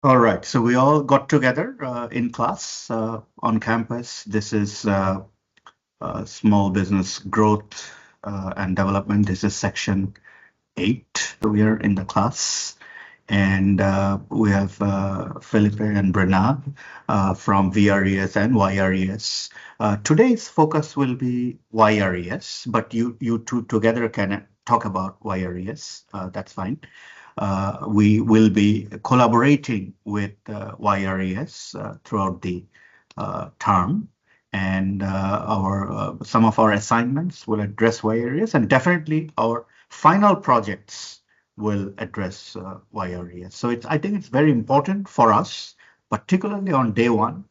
All right, so we all got together in class on campus. This is small business growth and development. This is section 8. We are in the class, and we have Felipe and Brenna from VRES and YRES. Today's focus will be YRES, but you two together can talk about YRES. That's fine. We will be collaborating with YRES throughout the term, and some of our assignments will address YRES, and definitely our final projects will address YRES. So I think it's very important for us, particularly on day one.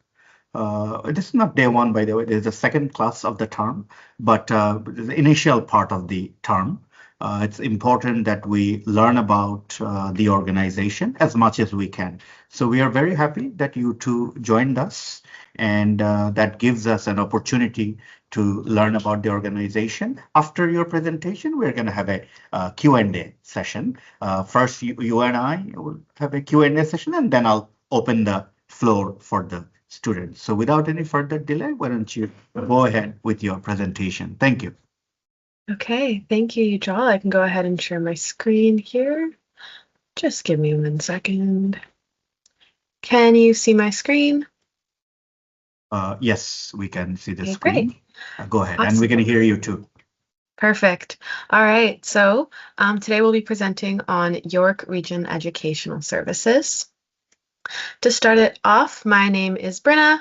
This is not day one, by the way. There's a second class of the term, but the initial part of the term. It's important that we learn about the organization as much as we can. So we are very happy that you two joined us, and that gives us an opportunity to learn about the organization. After your presentation, we're going to have a Q&A session. First, you and I will have a Q&A session, and then I'll open the floor for the students. So without any further delay, why don't you go ahead with your presentation? Thank you. Okay, thank you, Ujjwal. I can go ahead and share my screen here. Just give me 1 second. Can you see my screen? Yes, we can see the Okay, screen. great. Go ahead, Awesome. and we can hear you too. Perfect. All right, so today we'll be presenting on York Region Educational Services. To start it off, my name is Brenna.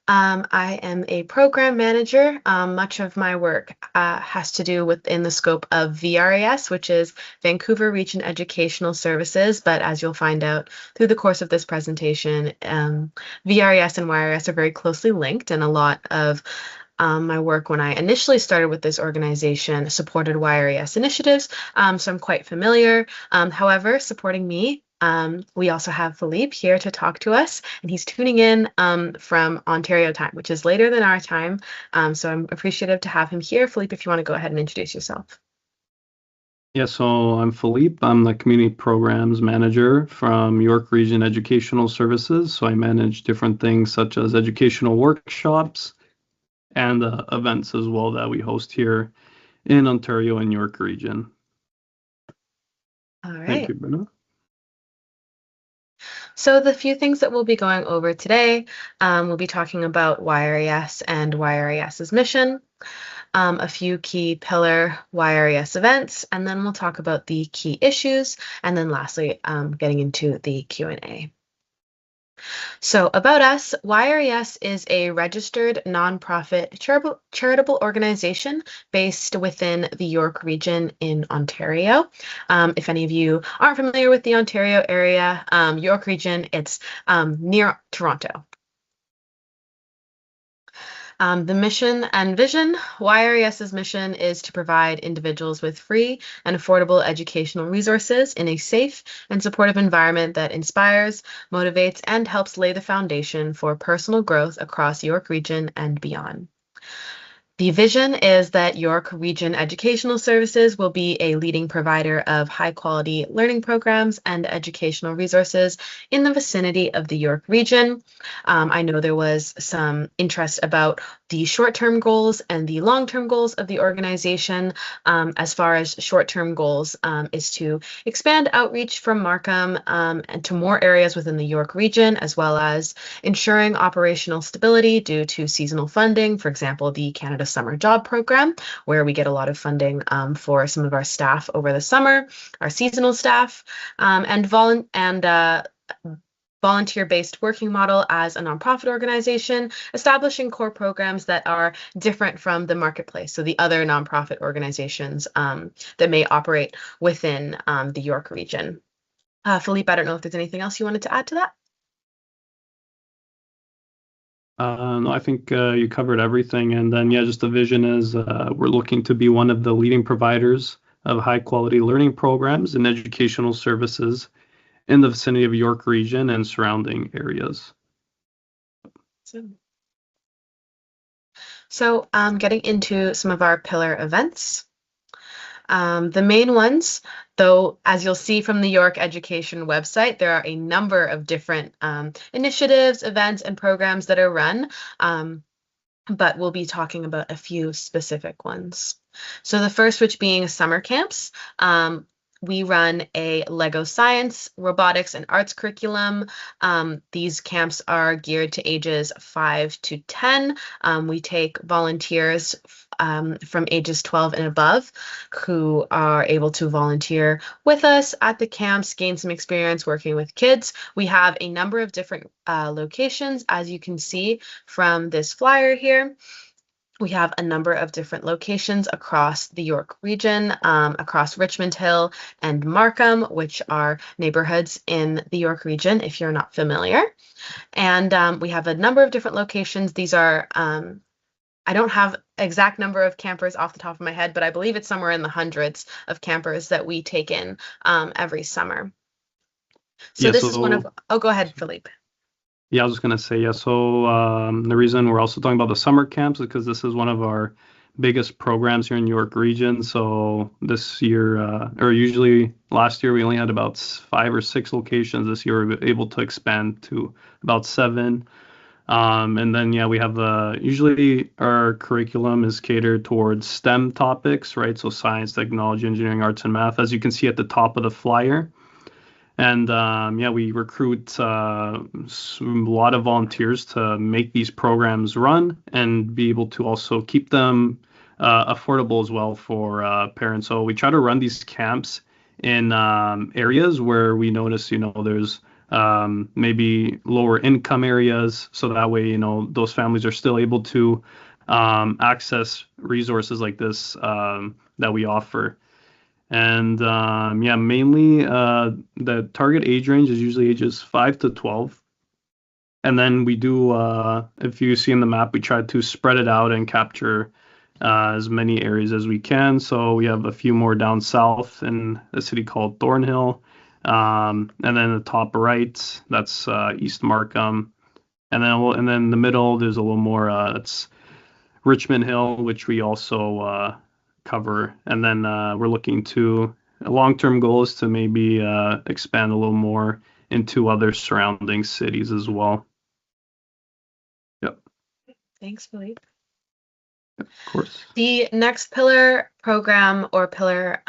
I am a program manager. Much of my work has to do within the scope of VRES, which is Vancouver Region Educational Services. But as you'll find out through the course of this presentation, VRES and YRES are very closely linked, and a lot of my work when I initially started with this organization supported YRES initiatives, so I'm quite familiar. However, supporting me, we also have Philippe here to talk to us, and he's tuning in from Ontario time, which is later than our time. So I'm appreciative to have him here. Philippe, if you want to go ahead and introduce yourself. Yeah, so I'm Philippe. I'm the Community Programs Manager from York Region Educational Services. So I manage different things such as educational workshops and events as well that we host here in Ontario and York Region. All right. Thank you, Brenna. So the few things that we'll be going over today, we'll be talking about YRES and YRES's mission, a few key pillar YRES events, and then we'll talk about the key issues, and then lastly, getting into the Q&A. So about us, YRES is a registered nonprofit charitable organization based within the York region in Ontario. If any of you aren't familiar with the Ontario area, York region, it's near Toronto. The mission and vision. YRES's mission is to provide individuals with free and affordable educational resources in a safe and supportive environment that inspires, motivates, and helps lay the foundation for personal growth across York region and beyond. The vision is that York Region Educational Services will be a leading provider of high-quality learning programs and educational resources in the vicinity of the York region. I know there was some interest about the short-term goals and the long-term goals of the organization. As far as short-term goals is to expand outreach from Markham and to more areas within the York region, as well as ensuring operational stability due to seasonal funding, for example, the Canada Summer Job Program, where we get a lot of funding for some of our staff over the summer, our seasonal staff, and volunteer-based working model as a nonprofit organization, establishing core programs that are different from the marketplace, so the other nonprofit organizations that may operate within the York region. Philippe, I don't know if there's anything else you wanted to add to that? No, I think you covered everything. And then, yeah, just the vision is we're looking to be one of the leading providers of high quality learning programs and educational services in the vicinity of York region and surrounding areas. So getting into some of our pillar events. The main ones, though, as you'll see from the York Education website, there are a number of different initiatives, events, and programs that are run, but we'll be talking about a few specific ones. So the first, which being summer camps, we run a Lego science, robotics, and arts curriculum. These camps are geared to ages 5 to 10. We take volunteers from ages 12 and above who are able to volunteer with us at the camps, gain some experience working with kids. We have a number of different locations, as you can see from this flyer here. We have a number of different locations across the York region, across Richmond Hill and Markham, which are neighborhoods in the York region, if you're not familiar. And we have a number of different locations. These are, I don't have exact number of campers off the top of my head, but I believe it's somewhere in the hundreds of campers that we take in every summer. So this is one of, oh, go ahead, Philippe. Yeah, I was just going to say, yeah, so the reason we're also talking about the summer camps is because this is one of our biggest programs here in New York region. So this year, or usually last year, we only had about 5 or 6 locations. This year, we were able to expand to about 7. And then, yeah, we have usually our curriculum is catered towards STEM topics, right? So science, technology, engineering, arts, and math, as you can see at the top of the flyer. And yeah, we recruit a lot of volunteers to make these programs run and be able to also keep them affordable as well for parents. So we try to run these camps in areas where we notice, there's maybe lower income areas. So that way, those families are still able to access resources like this that we offer. And yeah, mainly the target age range is usually ages 5 to 12. And then we do, if you see in the map, we try to spread it out and capture as many areas as we can. So we have a few more down south in a city called Thornhill. And then the top right, that's East Markham. And then the middle, there's a little more, it's Richmond Hill, which we also cover. And then we're looking to, a long-term goal is to maybe expand a little more into other surrounding cities as well. Yep. Thanks, Philippe. Yep, of course. The next pillar program or pillar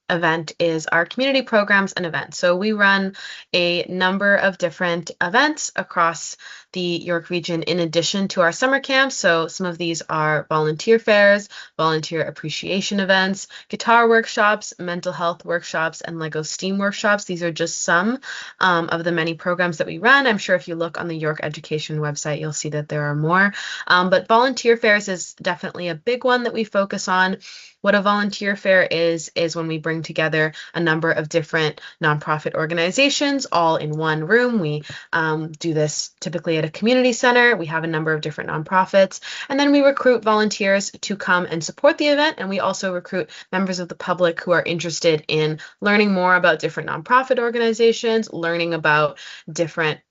event is our community programs and events. So we run a number of different events across the York region in addition to our summer camps. So some of these are volunteer fairs, volunteer appreciation events, guitar workshops, mental health workshops, and Lego STEAM workshops. These are just some of the many programs that we run. I'm sure if you look on the York Education website, you'll see that there are more. But volunteer fairs is definitely a big one that we focus on. What a volunteer fair is when we bring together a number of different nonprofit organizations all in one room. We do this typically at a community center. We have a number of different nonprofits, and then we recruit volunteers to come and support the event. And we also recruit members of the public who are interested in learning more about different nonprofit organizations, learning about different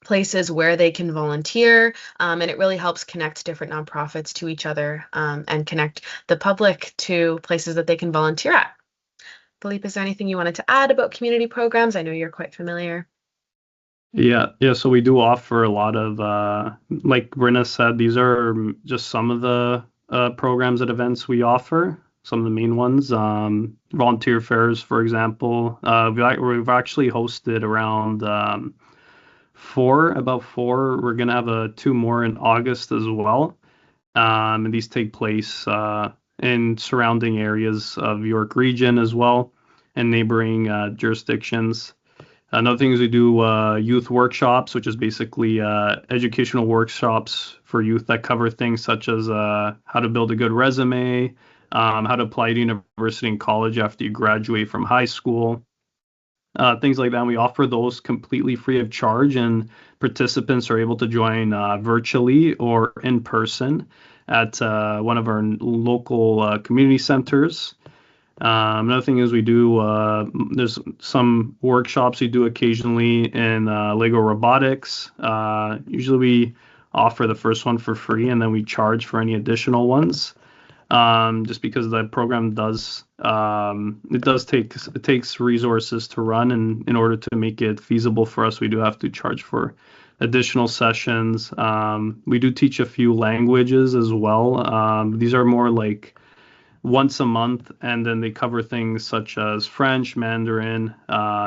places where they can volunteer, and it really helps connect different nonprofits to each other and connect the public to places that they can volunteer at. Philippe, is there anything you wanted to add about community programs? I know you're quite familiar. Yeah. So we do offer a lot of, like Brenna said, these are just some of the programs and events we offer. Some of the main ones, volunteer fairs, for example. We've actually hosted around about four. We're gonna have 2 more in August as well. And these take place in surrounding areas of York region as well and neighboring jurisdictions. Another thing is we do youth workshops, which is basically educational workshops for youth that cover things such as how to build a good resume, how to apply to university and college after you graduate from high school, things like that. And we offer those completely free of charge, and participants are able to join virtually or in person at one of our local community centers. Another thing is we do, there's some workshops we do occasionally in Lego robotics. Usually we offer the first one for free and then we charge for any additional ones. just because the program does it takes resources to run, and in order to make it feasible for us, we do have to charge for additional sessions. We do teach a few languages as well. These are more like once a month, and then they cover things such as French, Mandarin,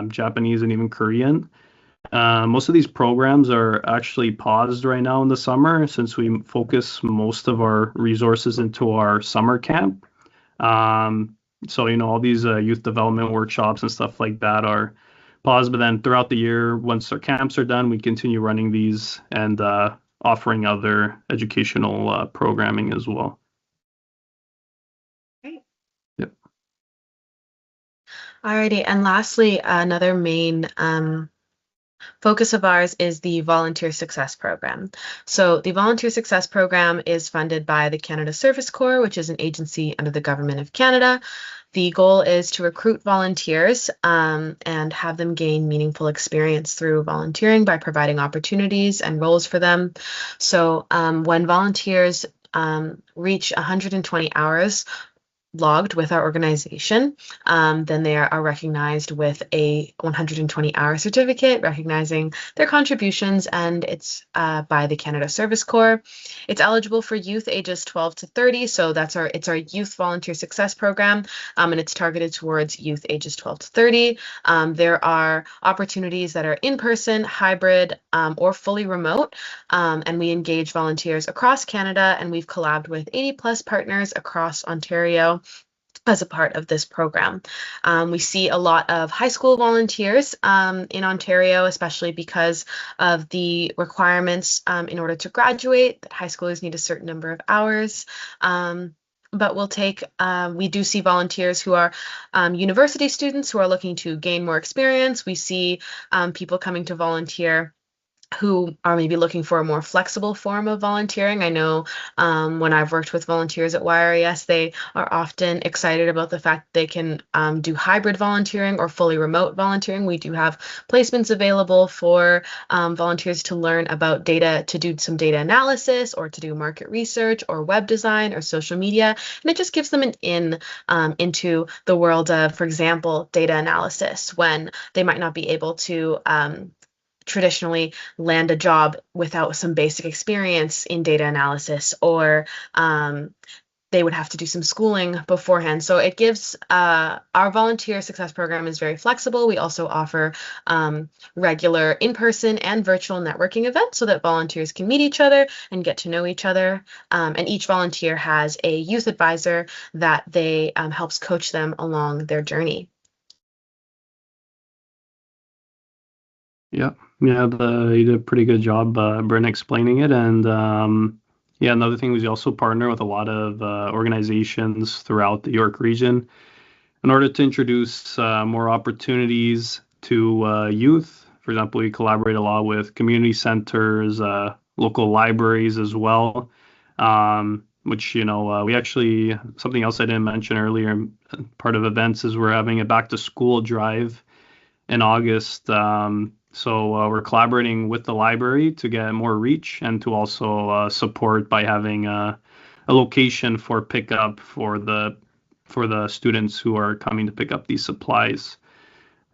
Japanese, and even Korean. Most of these programs are actually paused right now in the summer since we focus most of our resources into our summer camp. So, all these youth development workshops and stuff like that are paused, but then throughout the year, once our camps are done, we continue running these and offering other educational programming as well. Great. Yep. Alrighty, and lastly, another main focus of ours is the Volunteer Success Program. So the Volunteer Success Program is funded by the Canada Service Corps, which is an agency under the Government of Canada. The goal is to recruit volunteers and have them gain meaningful experience through volunteering by providing opportunities and roles for them. So when volunteers reach 120 hours logged with our organization, then they are recognized with a 120-hour certificate recognizing their contributions, and it's by the Canada Service Corps. It's eligible for youth ages 12 to 30, so it's our Youth Volunteer Success Program, and it's targeted towards youth ages 12 to 30. There are opportunities that are in-person, hybrid, or fully remote, and we engage volunteers across Canada, and we've collabed with 80+ partners across Ontario as a part of this program. We see a lot of high school volunteers in Ontario, especially because of the requirements in order to graduate, that high schoolers need a certain number of hours. But we do see volunteers who are university students who are looking to gain more experience. We see people coming to volunteer who are maybe looking for a more flexible form of volunteering. I know when I've worked with volunteers at YRES, they are often excited about the fact they can do hybrid volunteering or fully remote volunteering. We do have placements available for volunteers to learn about data, to do some data analysis or to do market research or web design or social media. And it just gives them an in into the world of, for example, data analysis, when they might not be able to traditionally land a job without some basic experience in data analysis, or they would have to do some schooling beforehand. So it gives our volunteer success program is very flexible. We also offer regular in-person and virtual networking events so that volunteers can meet each other and get to know each other. And each volunteer has a youth advisor that they helps coach them along their journey. Yeah, you did a pretty good job, Bryn, explaining it. And another thing was you also partner with a lot of organizations throughout the York region in order to introduce more opportunities to youth. For example, we collaborate a lot with community centers, local libraries as well, which, we actually, something else I didn't mention earlier, part of events is we're having a back to school drive in August. So we're collaborating with the library to get more reach and to also support by having a location for pickup for the students who are coming to pick up these supplies.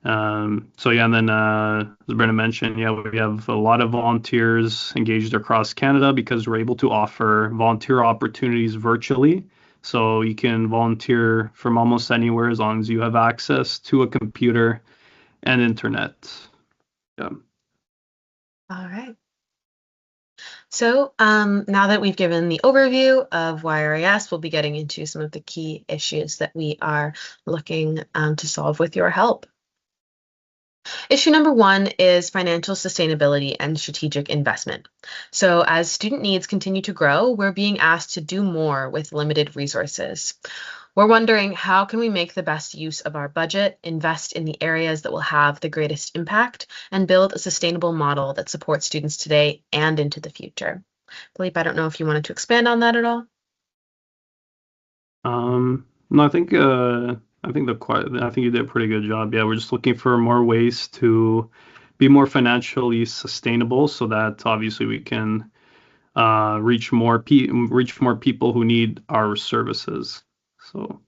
And then as Brennan mentioned, we have a lot of volunteers engaged across Canada because we're able to offer volunteer opportunities virtually. So you can volunteer from almost anywhere as long as you have access to a computer and internet. Yeah. All right. So now that we've given the overview of YRES, we'll be getting into some of the key issues that we are looking to solve with your help. Issue number 1 is financial sustainability and strategic investment. So as student needs continue to grow, we're being asked to do more with limited resources. We're wondering, how can we make the best use of our budget, invest in the areas that will have the greatest impact, and build a sustainable model that supports students today and into the future? Philippe, I don't know if you wanted to expand on that at all. No, I think you did a pretty good job. Yeah, we're just looking for more ways to be more financially sustainable, so that obviously we can reach more people who need our services. So.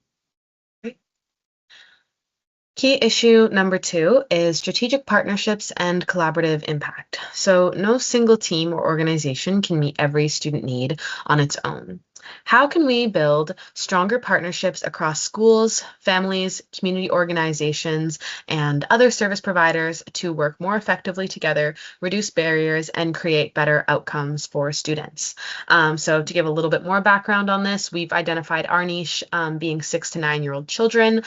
Key issue number 2 is strategic partnerships and collaborative impact. So no single team or organization can meet every student need on its own. How can we build stronger partnerships across schools, families, community organizations, and other service providers to work more effectively together, reduce barriers, and create better outcomes for students? So to give a little bit more background on this, we've identified our niche being 6 to 9-year-old children.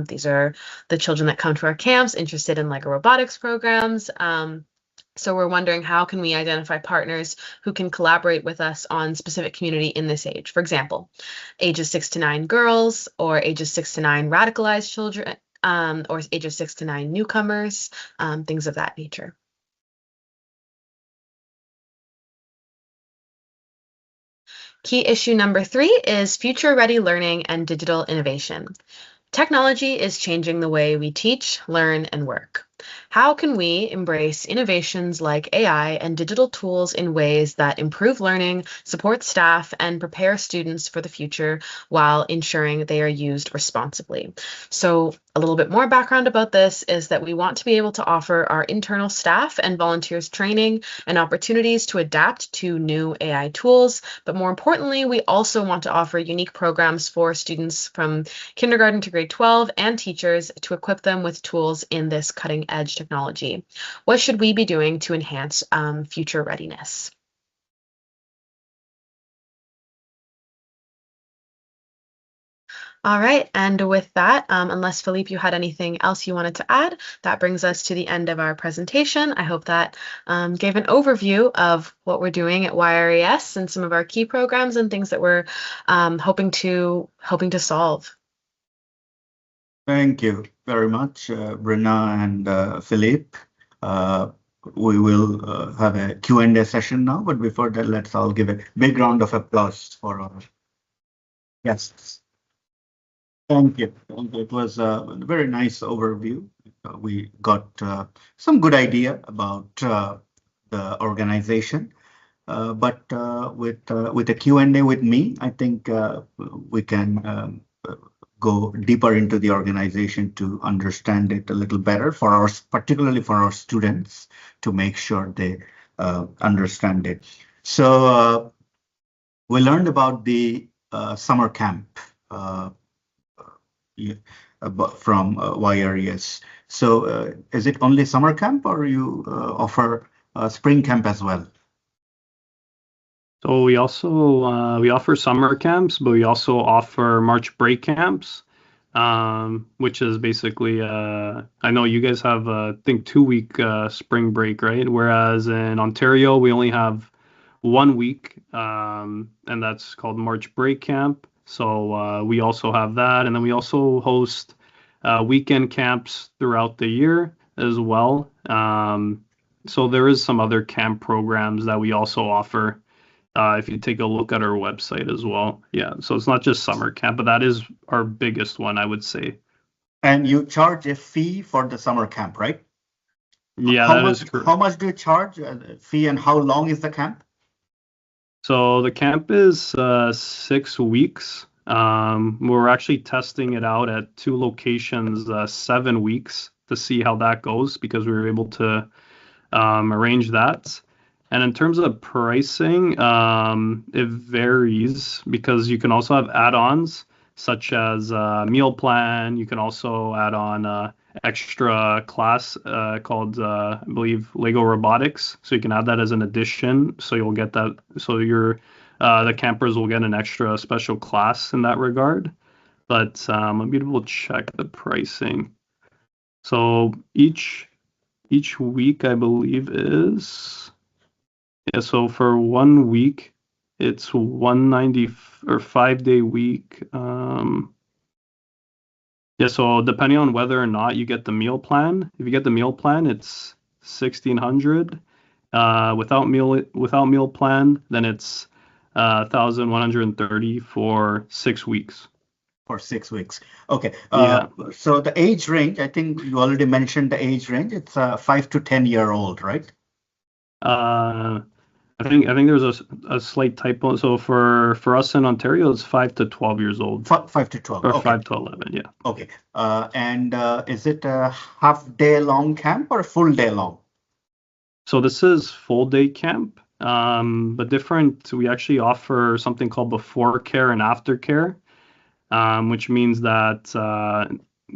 These are the children that come to our camps interested in Lego robotics programs. So we're wondering, how can we identify partners who can collaborate with us on specific community in this age? For example, ages 6 to 9 girls, or ages 6 to 9 radicalized children, or ages 6 to 9 newcomers, things of that nature. Key issue number 3 is future-ready learning and digital innovation. Technology is changing the way we teach, learn, and work. How can we embrace innovations like AI and digital tools in ways that improve learning, support staff, and prepare students for the future while ensuring they are used responsibly? So a little bit more background about this is that we want to be able to offer our internal staff and volunteers training and opportunities to adapt to new AI tools. But more importantly, we also want to offer unique programs for students from kindergarten to grade 12 and teachers to equip them with tools in this cutting edge technology. What should we be doing to enhance future readiness? All right, and with that, unless Philippe, you had anything else you wanted to add, that brings us to the end of our presentation. I hope that gave an overview of what we're doing at YRES and some of our key programs and things that we're hoping to solve. Thank you very much, Brenna and Philippe. We will have a Q&A session now, but before that, let's all give a big round of applause for our guests. Thank you. It was a very nice overview. We got some good idea about the organization, but with the Q&A with me, I think we can go deeper into the organization to understand it a little better particularly for our students, to make sure they understand it. So we learned about the summer camp from YRES. So is it only summer camp, or you offer spring camp as well? So we also we offer summer camps, but we also offer March break camps, which is basically I know you guys have I think 2-week spring break, right? Whereas in Ontario we only have 1 week, and that's called March break camp. So we also have that, and then we also host weekend camps throughout the year as well. So there is some other camp programs that we also offer. If you take a look at our website as well. Yeah, so it's not just summer camp, but that is our biggest one, I would say. And you charge a fee for the summer camp, right? Yeah, that is true. How much do you charge a fee, and how long is the camp? So the camp is 6 weeks. We're actually testing it out at 2 locations, 7 weeks, to see how that goes, because we were able to arrange that. And in terms of pricing, it varies, because you can also have add-ons such as meal plan. You can also add on extra class called, I believe, Lego robotics. So you can add that as an addition. So you'll get that. So the campers will get an extra special class in that regard. But I'll be able to check the pricing. So each week, I believe, is... Yeah, so for 1 week, it's $190 or 5-day week. Yeah, so depending on whether or not you get the meal plan, if you get the meal plan, it's $1,600. Without meal plan, then it's $1,130 for 6 weeks. For 6 weeks. Okay. Yeah. So the age range, I think you already mentioned the age range. It's 5 to 10-year-old, right? I think there's a slight typo. So for us in Ontario, it's 5 to 12 years old. 5 to 12. Or Okay. 5 to 11, yeah. Okay. And is it a half-day long camp or a full day long? So this is full day camp, but different. We actually offer something called before care and after care, which means that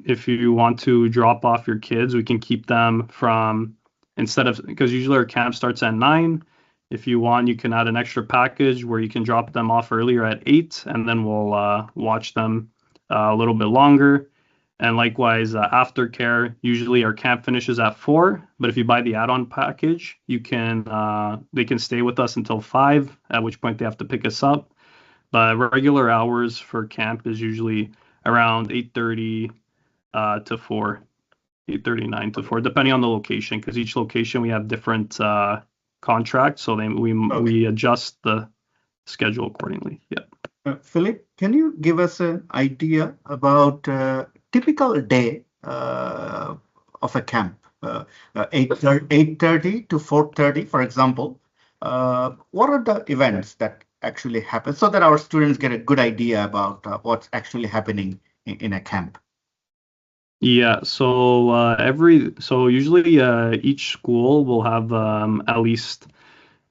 if you want to drop off your kids, we can keep them from because usually our camp starts at 9. If you want, you can add an extra package where you can drop them off earlier at 8, and then we'll watch them a little bit longer. And likewise, aftercare, usually our camp finishes at 4, but if you buy the add-on package, they can stay with us until 5, at which point they have to pick us up. But regular hours for camp is usually around 8:30 to 4, 8:39 to 4, depending on the location, because each location we have different contracts, so we adjust the schedule accordingly. Yeah. Philip, can you give us an idea about typical day of a camp? 8:30 to 4:30, for example. What are the events that actually happen so that our students get a good idea about what's actually happening in a camp? Yeah, so usually each school will have at least,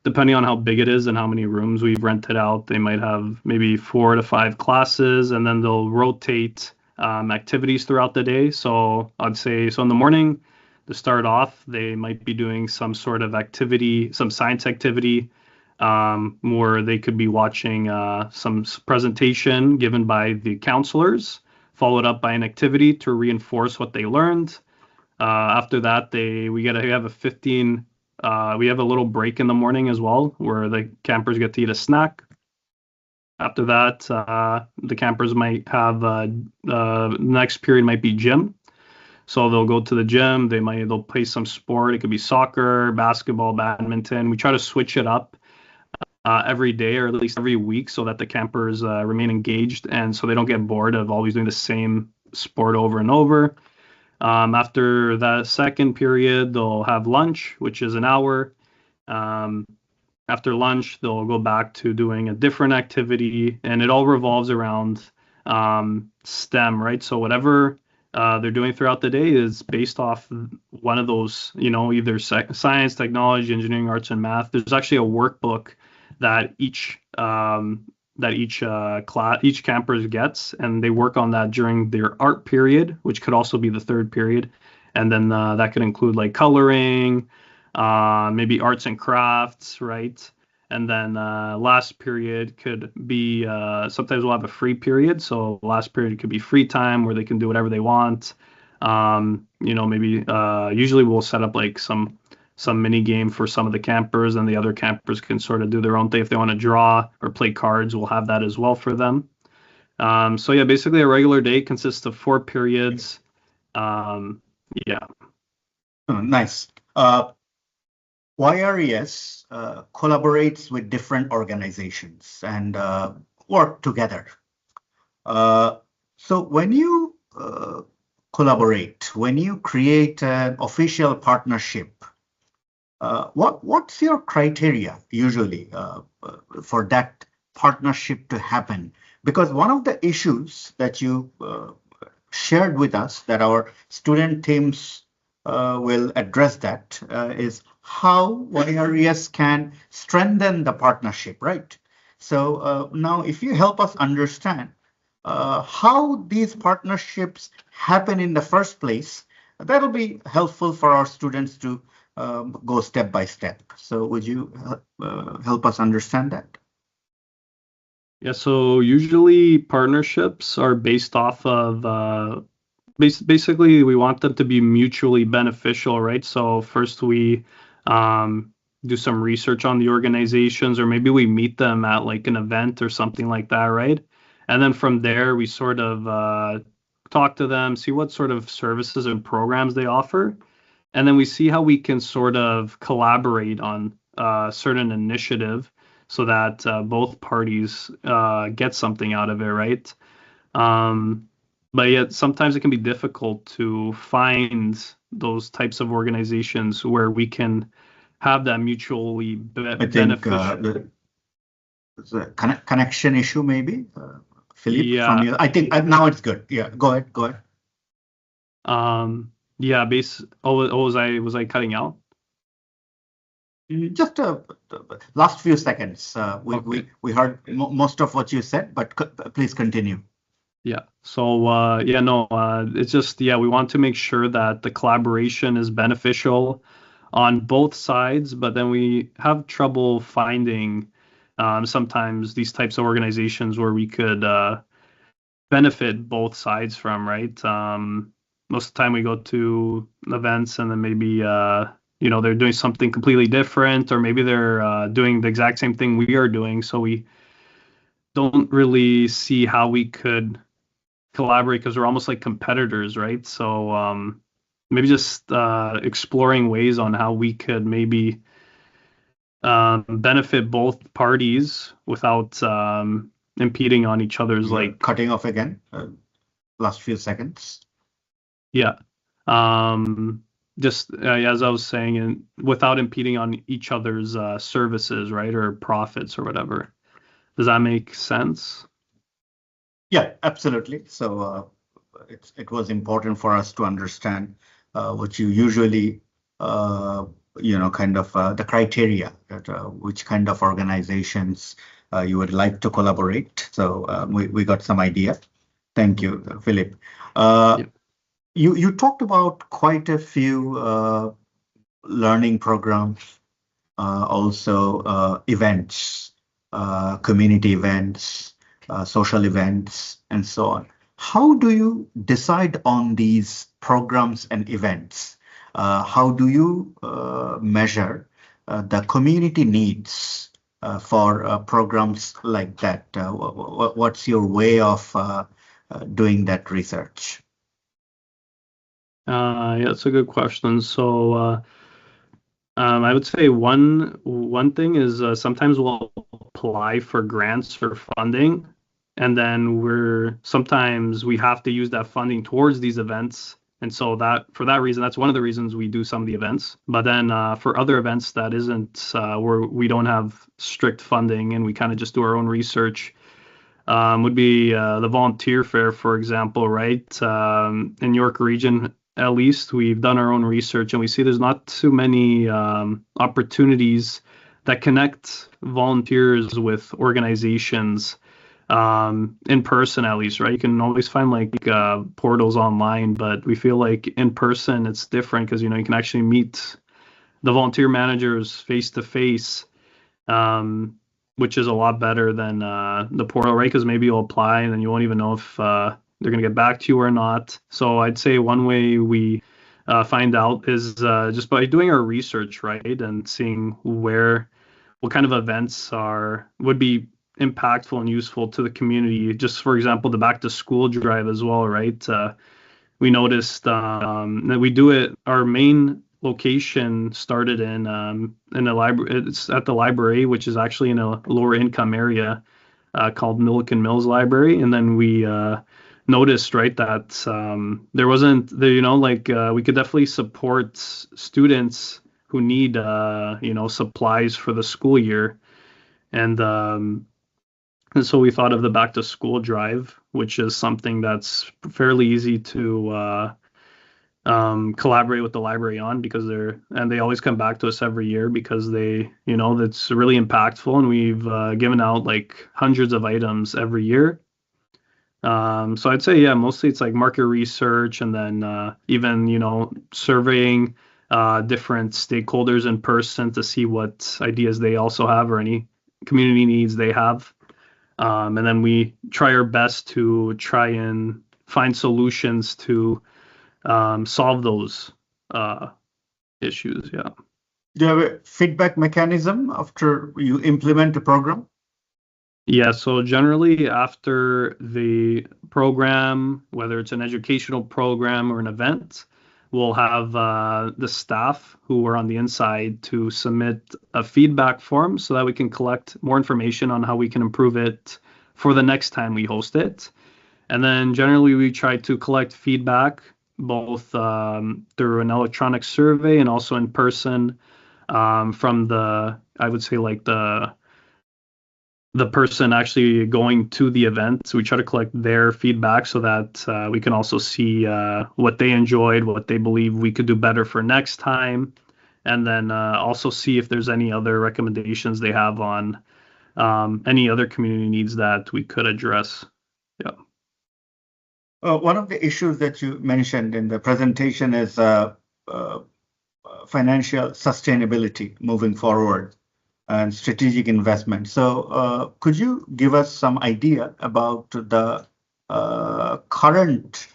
depending on how big it is and how many rooms we've rented out, they might have maybe 4 to 5 classes, and then they'll rotate activities throughout the day. So I'd say, so in the morning, to start off, they might be doing some sort of activity, some science activity, where they could be watching some presentation given by the counselors, followed up by an activity to reinforce what they learned. After that, we have a 15. We have a little break in the morning as well, where the campers get to eat a snack. After that, the campers might have the next period might be gym. So they'll go to the gym. They'll play some sport. It could be soccer, basketball, badminton. We try to switch it up every day, or at least every week, so that the campers remain engaged and so they don't get bored of always doing the same sport over and over. After that second period, they'll have lunch, which is an hour. After lunch, they'll go back to doing a different activity, and it all revolves around STEM, right? So whatever they're doing throughout the day is based off one of those, either science, technology, engineering, arts, and math. There's actually a workbook that each campers gets, and they work on that during their art period, which could also be the third period, and then that could include like coloring, maybe arts and crafts, right? And then last period could be sometimes we'll have a free period, so last period could be free time where they can do whatever they want. Maybe usually we'll set up like some mini game for some of the campers, and the other campers can sort of do their own thing. If they want to draw or play cards, we'll have that as well for them. So yeah, basically a regular day consists of 4 periods. Yeah. Oh, nice. YRES collaborates with different organizations and work together. So when you collaborate, when you create an official partnership, what's your criteria usually for that partnership to happen? Because one of the issues that you shared with us that our student teams will address that is how YRES can strengthen the partnership, right? So now if you help us understand how these partnerships happen in the first place, that'll be helpful for our students to go step by step. So would you help us understand that? Yeah, so usually partnerships are based off of basically we want them to be mutually beneficial, right? So first we do some research on the organizations, or maybe we meet them at like an event or something like that, right? And then from there we sort of talk to them, see what sort of services and programs they offer, and then we see how we can sort of collaborate on a certain initiative so that both parties get something out of it, right? But yet sometimes it can be difficult to find those types of organizations where we can have that mutually I think beneficial. there's a connection issue, maybe. Philippe, Yeah. from you. I think now it's good. Yeah, go ahead. Go ahead. Yeah. Was I cutting out? Just last few seconds. Okay. We heard most of what you said, but please continue. Yeah. So it's just we want to make sure that the collaboration is beneficial on both sides, but then we have trouble finding sometimes these types of organizations where we could benefit both sides from, right? Most of the time we go to events and then maybe they're doing something completely different, or maybe they're doing the exact same thing we are doing, so we don't really see how we could collaborate because we're almost like competitors, right? So maybe just exploring ways on how we could maybe benefit both parties without impeding on each other's You're cutting off again. Last few seconds. Yeah. Just as I was saying, and without impeding on each other's services, right, or profits or whatever. Does that make sense? Yeah, absolutely. So it was important for us to understand what you usually, kind of the criteria that which kind of organizations you would like to collaborate. So we got some idea. Thank you, Philip. Yep. You talked about quite a few learning programs, also events, community events, social events, and so on. How do you decide on these programs and events? How do you measure the community needs for programs like that? What's your way of doing that research? Yeah, that's a good question. So I would say one thing is sometimes we'll apply for grants for funding, and then sometimes we have to use that funding towards these events. And so for that reason, that's one of the reasons we do some of the events. But then for other events that isn't where we don't have strict funding and we kind of just do our own research, would be the volunteer fair, for example, right? In York Region, at least, we've done our own research and we see there's not too many opportunities that connect volunteers with organizations in person, at least, right? You can always find like portals online, but we feel like in person it's different because you can actually meet the volunteer managers face to face, which is a lot better than the portal, right? Because maybe you'll apply and then you won't even know if they're going to get back to you or not. So I'd say one way we find out is just by doing our research, right, and seeing what kind of events would be impactful and useful to the community. Just for example, the back to school drive as well, right? We noticed that we do it. Our main location started in a library. It's at the library, which is actually in a lower income area called Milliken Mills Library. And then we noticed, right, that there wasn't we could definitely support students who need supplies for the school year, and so we thought of the back to school drive, which is something that's fairly easy to collaborate with the library on, because they always come back to us every year because that's really impactful, and we've given out like hundreds of items every year. So I'd say, yeah, mostly it's like market research, and then even surveying different stakeholders in person to see what ideas they also have or any community needs they have. And then we try our best to try and find solutions to solve those issues. Yeah. Do you have a feedback mechanism after you implement a program? Yeah. So generally, after the program, whether it's an educational program or an event, we'll have the staff who are on the inside to submit a feedback form so that we can collect more information on how we can improve it for the next time we host it. And then generally we try to collect feedback both through an electronic survey and also in person from I would say like the person actually going to the event. So we try to collect their feedback so that we can also see what they enjoyed, what they believe we could do better for next time, and then also see if there's any other recommendations they have on any other community needs that we could address. Yeah. One of the issues that you mentioned in the presentation is financial sustainability moving forward and strategic investment. So could you give us some idea about the current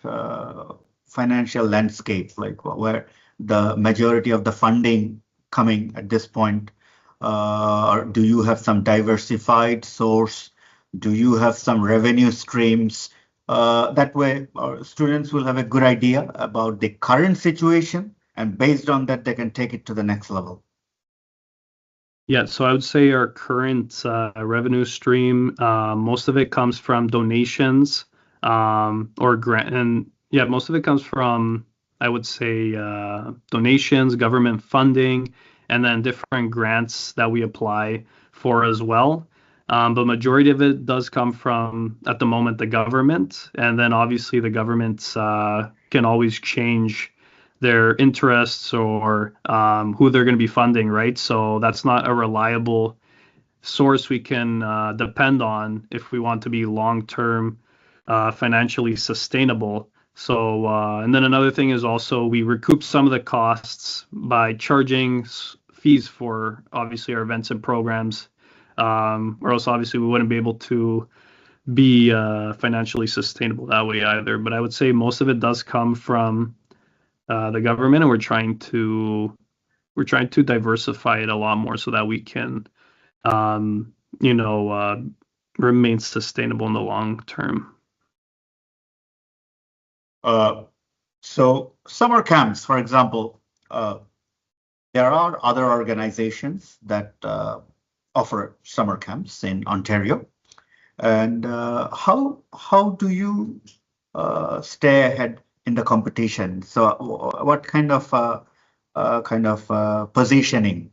financial landscape, like where the majority of the funding coming at this point? Or do you have some diversified source? Do you have some revenue streams? That way, our students will have a good idea about the current situation, and based on that, they can take it to the next level. Yeah, so I would say our current revenue stream, most of it comes from donations or grant, and yeah, most of it comes from, I would say, donations, government funding, and then different grants that we apply for as well. But majority of it does come from, at the moment, the government, and then obviously the governments can always change their interests or who they're going to be funding, right? So that's not a reliable source we can depend on if we want to be long-term financially sustainable. So, and then another thing is also we recoup some of the costs by charging fees for obviously our events and programs, or else obviously we wouldn't be able to be financially sustainable that way either. But I would say most of it does come from the government, and we're trying to diversify it a lot more so that we can remain sustainable in the long term. So summer camps, for example, there are other organizations that offer summer camps in Ontario. And how do you stay ahead in the competition? So what kind of positioning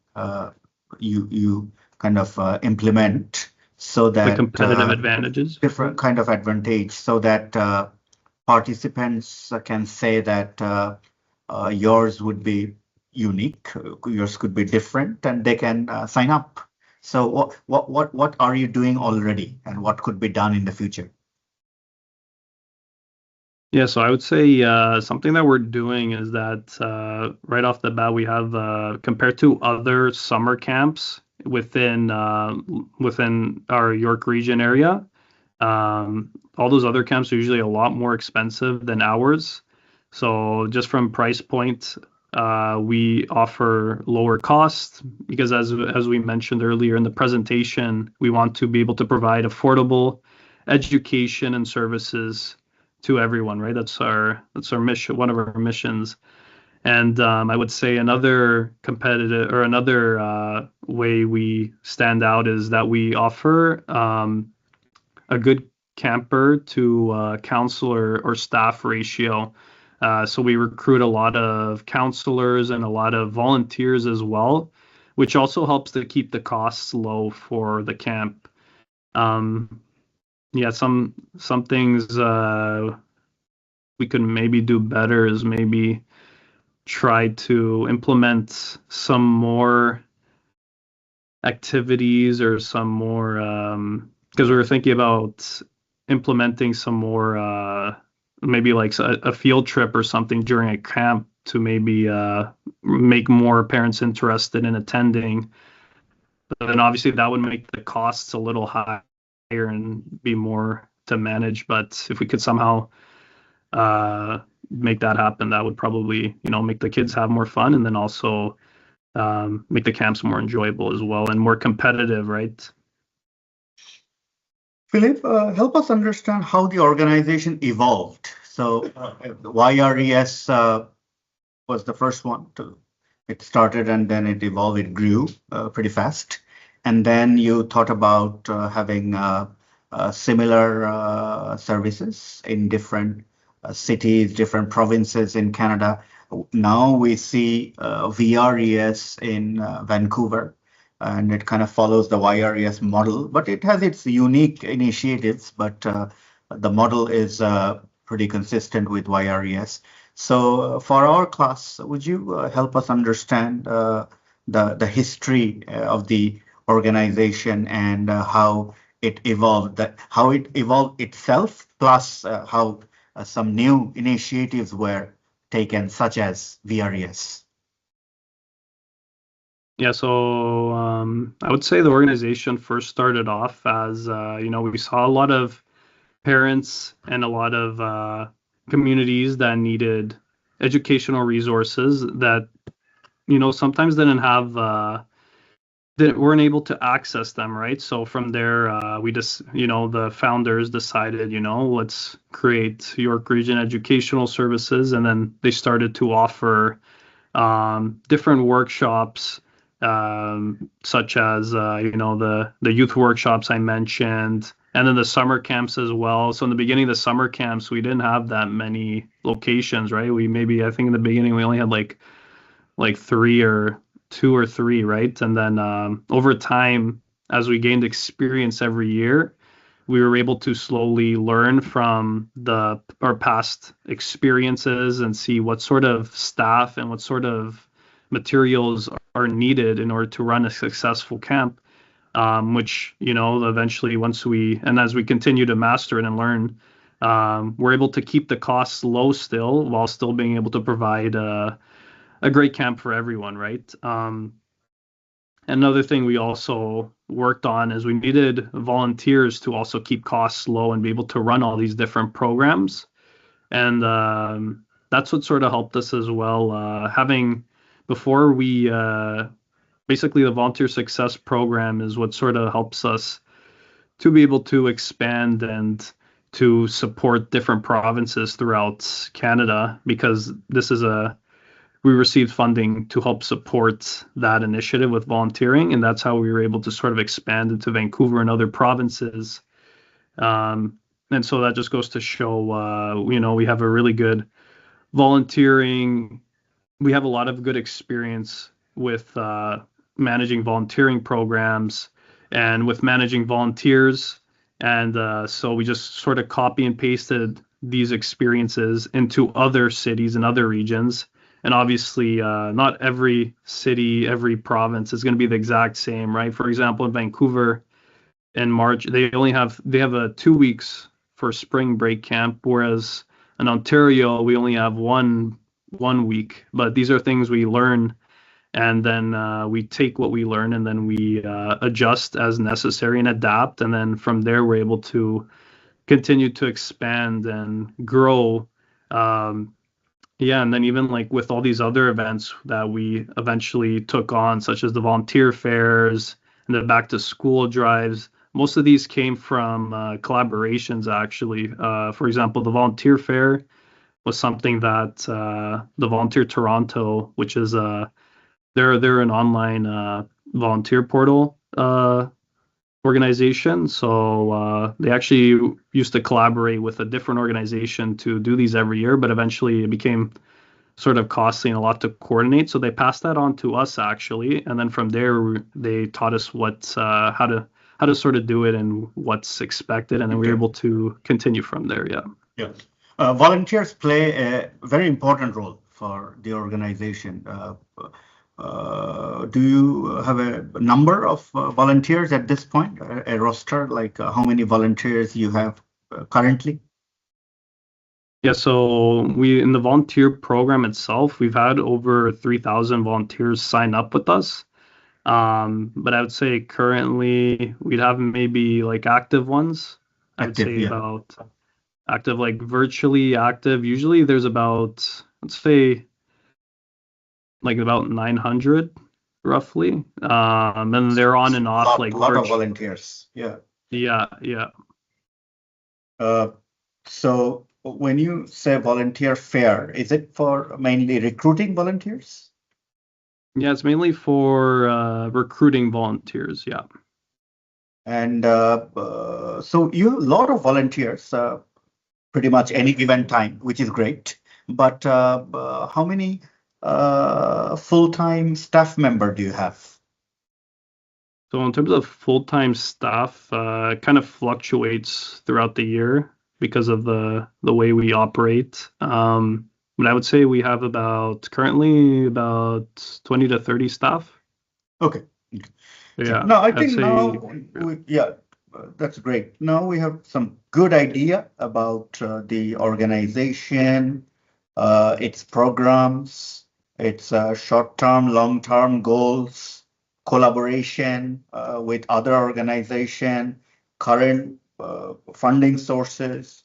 you kind of implement so that the competitive advantages, different kind of advantage, so that participants can say that yours would be unique, yours could be different, and they can sign up. So what are you doing already, and what could be done in the future? Yeah, so I would say something that we're doing is that right off the bat, we have compared to other summer camps within our York region area, all those other camps are usually a lot more expensive than ours. So just from price point, we offer lower cost because as we mentioned earlier in the presentation, we want to be able to provide affordable education and services to everyone, right? That's our mission, one of our missions. And I would say another competitive or another way we stand out is that we offer a good camper to counselor or staff ratio. So we recruit a lot of counselors and a lot of volunteers as well, which also helps to keep the costs low for the camp. Yeah, some things we could maybe do better is maybe try to implement some more activities or some more because we were thinking about implementing some more maybe like a field trip or something during a camp to maybe make more parents interested in attending. But then obviously that would make the costs a little higher and be more to manage. But if we could somehow make that happen, that would probably, make the kids have more fun and then also make the camps more enjoyable as well and more competitive, right? Philip, help us understand how the organization evolved. So YRES was the first one it started, and then it evolved, it grew pretty fast. And then you thought about having similar services in different cities, different provinces in Canada. now we see VRES in Vancouver, and it kind of follows the YRES model, but it has its unique initiatives, but the model is pretty consistent with YRES. So for our class, would you help us understand the history of the organization and how it evolved, how it evolved itself, plus how some new initiatives were taken, such as VRES? Yeah, so I would say the organization first started off as, we saw a lot of parents and a lot of communities that needed educational resources that, sometimes didn't have, that weren't able to access them, right? So from there, we just, the founders decided, let's create York Region Educational Services, and then they started to offer different workshops, such as the youth workshops I mentioned, and then the summer camps as well. So in the beginning of the summer camps, we didn't have that many locations, right? I think in the beginning we only had like two or three, right? And then over time, as we gained experience every year, we were able to slowly learn from our past experiences and see what sort of staff and what sort of materials are needed in order to run a successful camp, which, eventually as we continue to master it and learn, we're able to keep the costs low still while still being able to provide a great camp for everyone, right? Another thing we also worked on is we needed volunteers to also keep costs low and be able to run all these different programs. And that's what sort of helped us as well. Basically the volunteer success program is what sort of helps us to be able to expand and to support different provinces throughout Canada, because we received funding to help support that initiative with volunteering, and that's how we were able to sort of expand into Vancouver and other provinces. And so that just goes to show, we have a really good volunteering. We have a lot of good experience with managing volunteering programs and with managing volunteers. And so we just sort of copy and pasted these experiences into other cities and other regions. And obviously, not every city, every province is going to be the exact same, right? For example, in Vancouver, in March, they have a 2 weeks for spring break camp, whereas in Ontario we only have one week. But these are things we learn, and then we take what we learn, and then we adjust as necessary and adapt. And then from there, we're able to continue to expand and grow. Yeah, and then even like with all these other events that we eventually took on, such as the volunteer fairs and the back to school drives, most of these came from collaborations, actually. For example, the volunteer fair was something that the Volunteer Toronto, which is they're an online volunteer portal organization. So they actually used to collaborate with a different organization to do these every year, but eventually it became sort of costly and a lot to coordinate. So they passed that on to us, actually, and then from there they taught us how to sort of do it and what's expected, and then we were able to continue from there. Yeah. Yeah. Volunteers play a very important role for the organization. Do you have a number of volunteers at this point, a roster, like how many volunteers you have currently? Yeah, so in the volunteer program itself, we've had over 3,000 volunteers sign up with us. But I would say currently we'd have maybe like active ones. I would say about active, like virtually active. Usually there's about, let's say, like about 900 roughly. And they're on and off like a lot of volunteers. Yeah. Yeah. So when you say volunteer fair, is it for mainly recruiting volunteers? Yeah, it's mainly for recruiting volunteers. Yeah. And so you have a lot of volunteers, pretty much any given time, which is great. but how many full-time staff member do you have? So in terms of full-time staff, it kind of fluctuates throughout the year because of the way we operate. But I would say we have currently about 20 to 30 staff. Okay. Yeah, No, I I'd think say now, that's great. Now we have some good idea about the organization, its programs, its short-term, long-term goals, collaboration with other organization, current funding sources.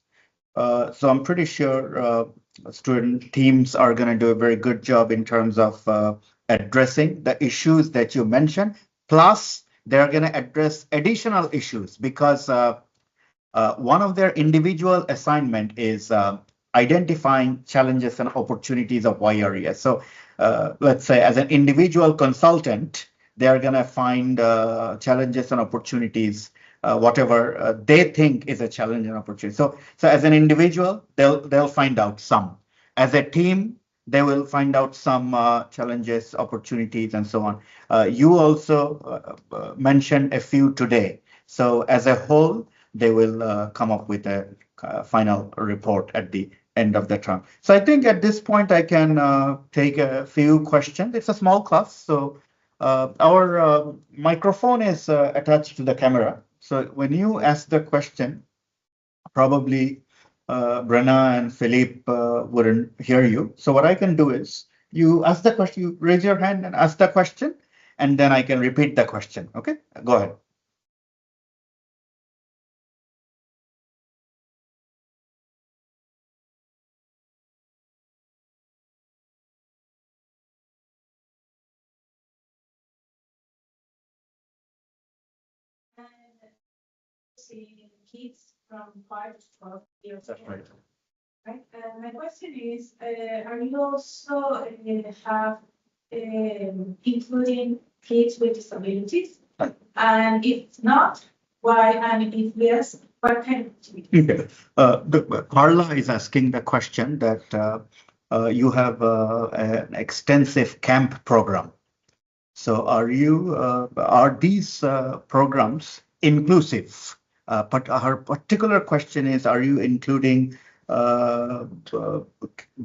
So I'm pretty sure student teams are going to do a very good job in terms of addressing the issues that you mentioned. Plus, they're going to address additional issues because one of their individual assignment is identifying challenges and opportunities of YRES. So let's say as an individual consultant, they're going to find challenges and opportunities, whatever they think is a challenge and opportunity. So as an individual, they'll find out some. As a team, they will find out some challenges, opportunities, and so on. You also mentioned a few today. So as a whole, they will come up with a final report at the end of the term. So I think at this point I can take a few questions. It's a small class, so our microphone is attached to the camera. So when you ask the question, probably Brenna and Philippe wouldn't hear you. So what I can do is you ask the question, you raise your hand and ask the question, and then I can repeat the question. Okay, go ahead. See kids from 5 to 12 years That's old. right. Right? My question is, are you also have including kids with disabilities? And if not, why? And if yes, what kind of activities? Okay. Carla is asking the question that you have an extensive camp program. So are these programs inclusive? But her particular question is, are you including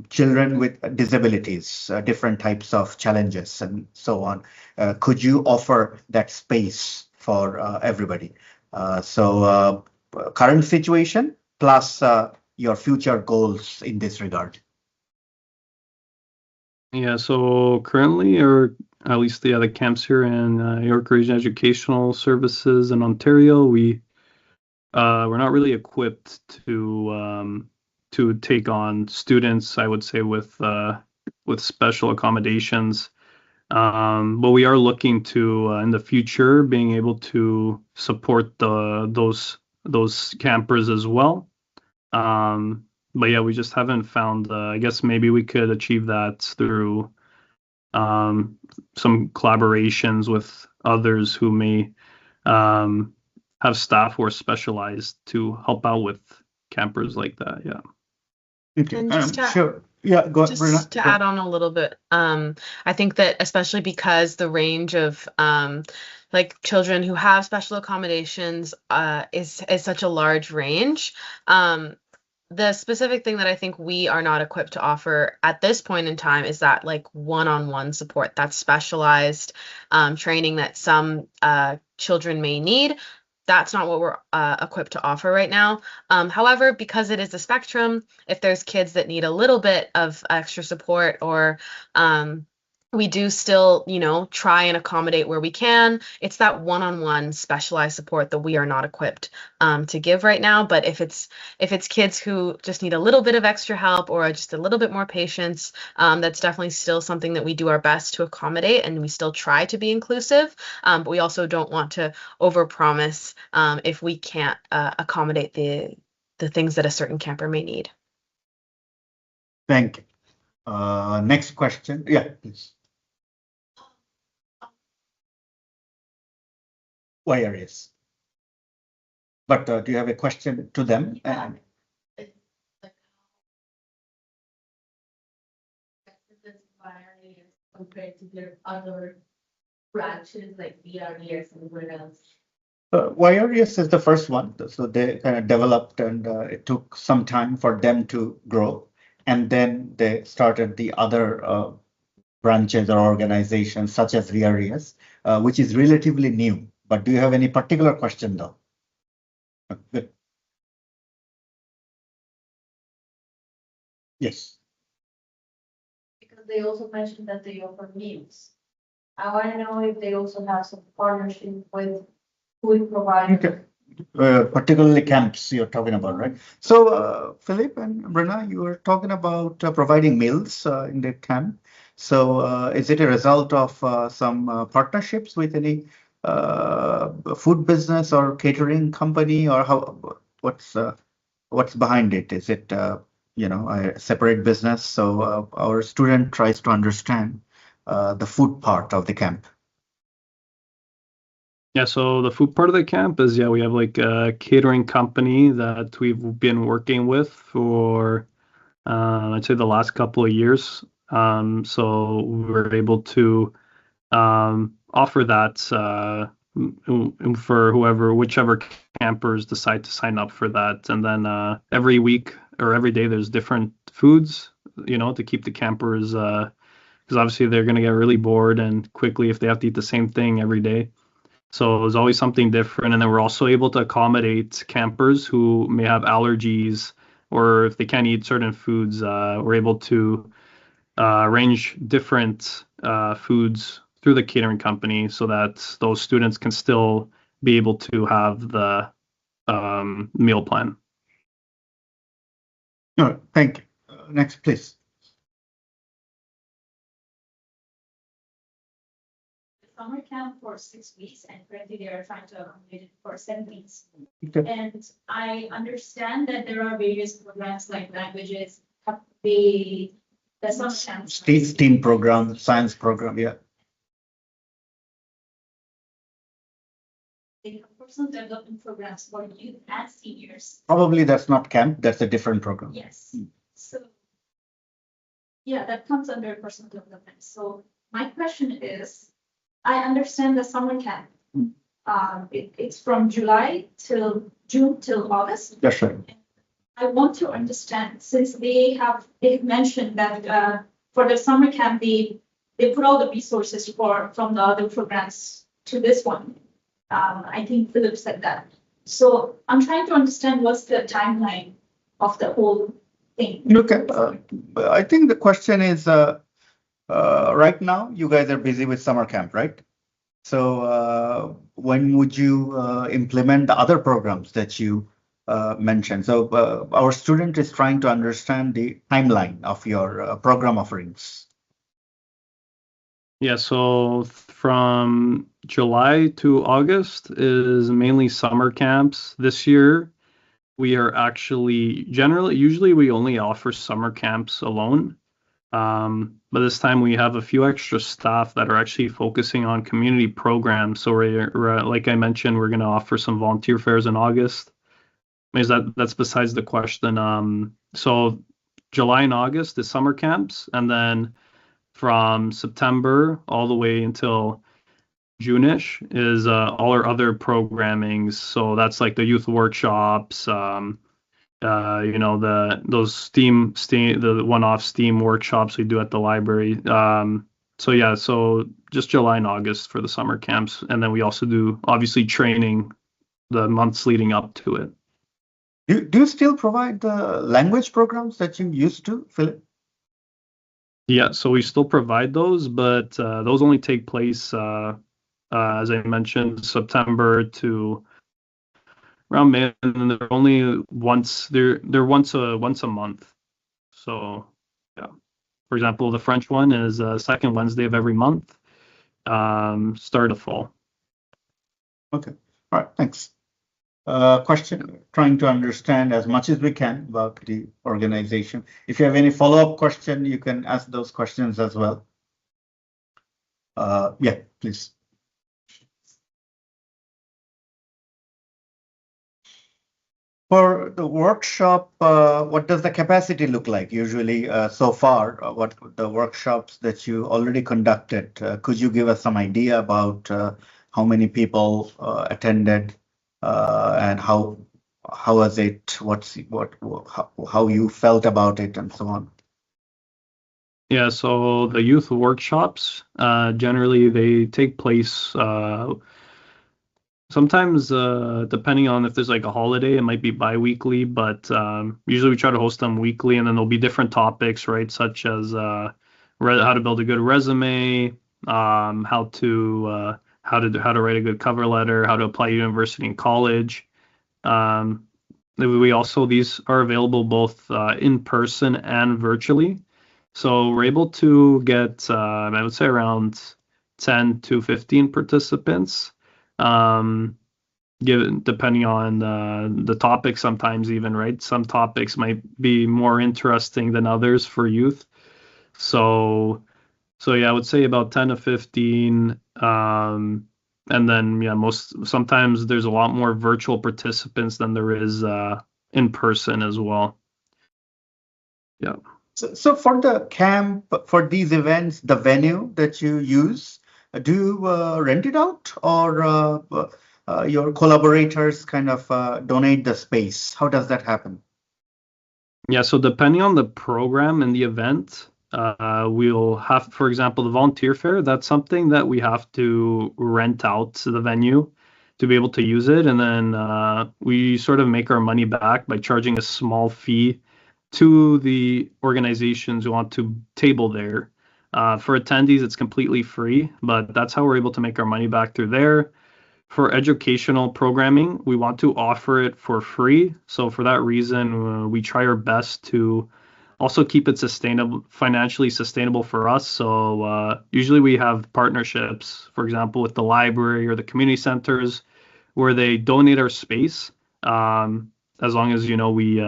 children with disabilities, different types of challenges and so on? Could you offer that space for everybody? Current situation plus your future goals in this regard. Yeah, so currently, or at least the other camps here in York Region Educational Services in Ontario, we're not really equipped to take on students, I would say, with special accommodations. But we are looking to in the future being able to support those campers as well. But yeah, we just haven't found. I guess maybe we could achieve that through some collaborations with others who may have staff who are specialized to help out with campers like that. Yeah. Okay, And just to, sure. Yeah, go ahead, Bruna. just to add on a little bit, I think that especially because the range of like children who have special accommodations is such a large range. The specific thing that I think we are not equipped to offer at this point in time is that like one-on-one support, that specialized training that some children may need. That's not what we're equipped to offer right now. However, because it is a spectrum, if there's kids that need a little bit of extra support or we do still, try and accommodate where we can. It's that one-on-one specialized support that we are not equipped to give right now. But if it's kids who just need a little bit of extra help or just a little bit more patience, that's definitely still something that we do our best to accommodate, and we still try to be inclusive. But we also don't want to overpromise if we can't accommodate the things that a certain camper may need. Thank you. Next question. Yeah, please. YRS. But do you have a question to them? this YRAS compared to their other branches like BRDS and where else? YRES is the first one. So they kind of developed and it took some time for them to grow. And then they started the other branches or organizations such as VRES, which is relatively new. But do you have any particular question though? Good. Yes. Because they also mentioned that they offer meals. I want to know if they also have some partnership with food providers. Particularly camps you're talking about, right? So, Philip and Brenna, you were talking about providing meals in the camp. So, is it a result of some partnerships with any food business or catering company, or how? What's behind it? Is it a separate business? So, our student tries to understand the food part of the camp. Yeah, so the food part of the camp is, we have like a catering company that we've been working with for, I'd say the last couple of years. So we're able to offer that for whichever campers decide to sign up for that. And then every week or every day, there's different foods, to keep the campers, because obviously they're going to get really bored and quickly if they have to eat the same thing every day. So there's always something different. And then we're also able to accommodate campers who may have allergies or if they can't eat certain foods, we're able to arrange different foods through the catering company so that those students can still be able to have the meal plan. All right, thank you. Next, please. Summer camp for 6 weeks, and currently they are trying to accommodate it for 7 weeks. Okay. And I understand that there are various programs like languages, the summer camp. STEAM program, science program, yeah. They have personal development programs for youth and seniors. Probably that's not camp, that's a different program. Yes. So, yeah, that comes under personal development. So my question is, I understand the summer camp. It's from July till June till August. That's right. I want to understand, since they've mentioned that for the summer camp, they put all the resources from the other programs to this one. I think Philip said that. So I'm trying to understand what's the timeline of the whole thing. Look, I think the question is, right now you guys are busy with summer camp, right? So when would you implement the other programs that you mentioned? So our student is trying to understand the timeline of your program offerings. Yeah, so from July to August is mainly summer camps. This year, we are actually usually we only offer summer camps alone. But this time we have a few extra staff that are actually focusing on community programs. So we're like I mentioned, we're going to offer some volunteer fairs in August. That's besides the question. So July and August is summer camps, and then from September all the way until June-ish is all our other programmings. So that's like the youth workshops, those the one-off STEAM workshops we do at the library. So just July and August for the summer camps, and then we also do obviously training the months leading up to it. Do you still provide the language programs that you used to, Philip? Yeah, so we still provide those, but those only take place, as I mentioned, September to around May, and they're only once once a month. So yeah, for example, the French one is second Wednesday of every month, start of fall. Okay, all right, thanks. Question, trying to understand as much as we can about the organization. If you have any follow-up question, you can ask those questions as well. Yeah, please. For the workshop, what does the capacity look like usually so far? What the workshops that you already conducted? Could you give us some idea about how many people attended and how was it? How you felt about it and so on? Yeah, so the youth workshops, generally they take place sometimes depending on if there's like a holiday, it might be bi-weekly, but usually we try to host them weekly, and then there'll be different topics, right? Such as how to build a good resume, how to write a good cover letter, how to apply to university and college. Um, these are available both in person and virtually. So we're able to get, I would say, around 10 to 15 participants, given depending on the topic. Sometimes even, right? Some topics might be more interesting than others for youth. So yeah, I would say about 10 to 15. And then sometimes there's a lot more virtual participants than there is in person as well. Yeah. So for the camp, for these events, the venue that you use, do you rent it out, or your collaborators kind of donate the space? How does that happen? Yeah, so depending on the program and the event, we'll have, for example, the volunteer fair. That's something that we have to rent out to the venue to be able to use it. And then we sort of make our money back by charging a small fee to the organizations who want to table there. For attendees, it's completely free, but that's how we're able to make our money back through there. For educational programming, we want to offer it for free. So for that reason, we try our best to also keep it financially sustainable for us. So usually we have partnerships, for example, with the library or the community centers, where they donate our space. As long as we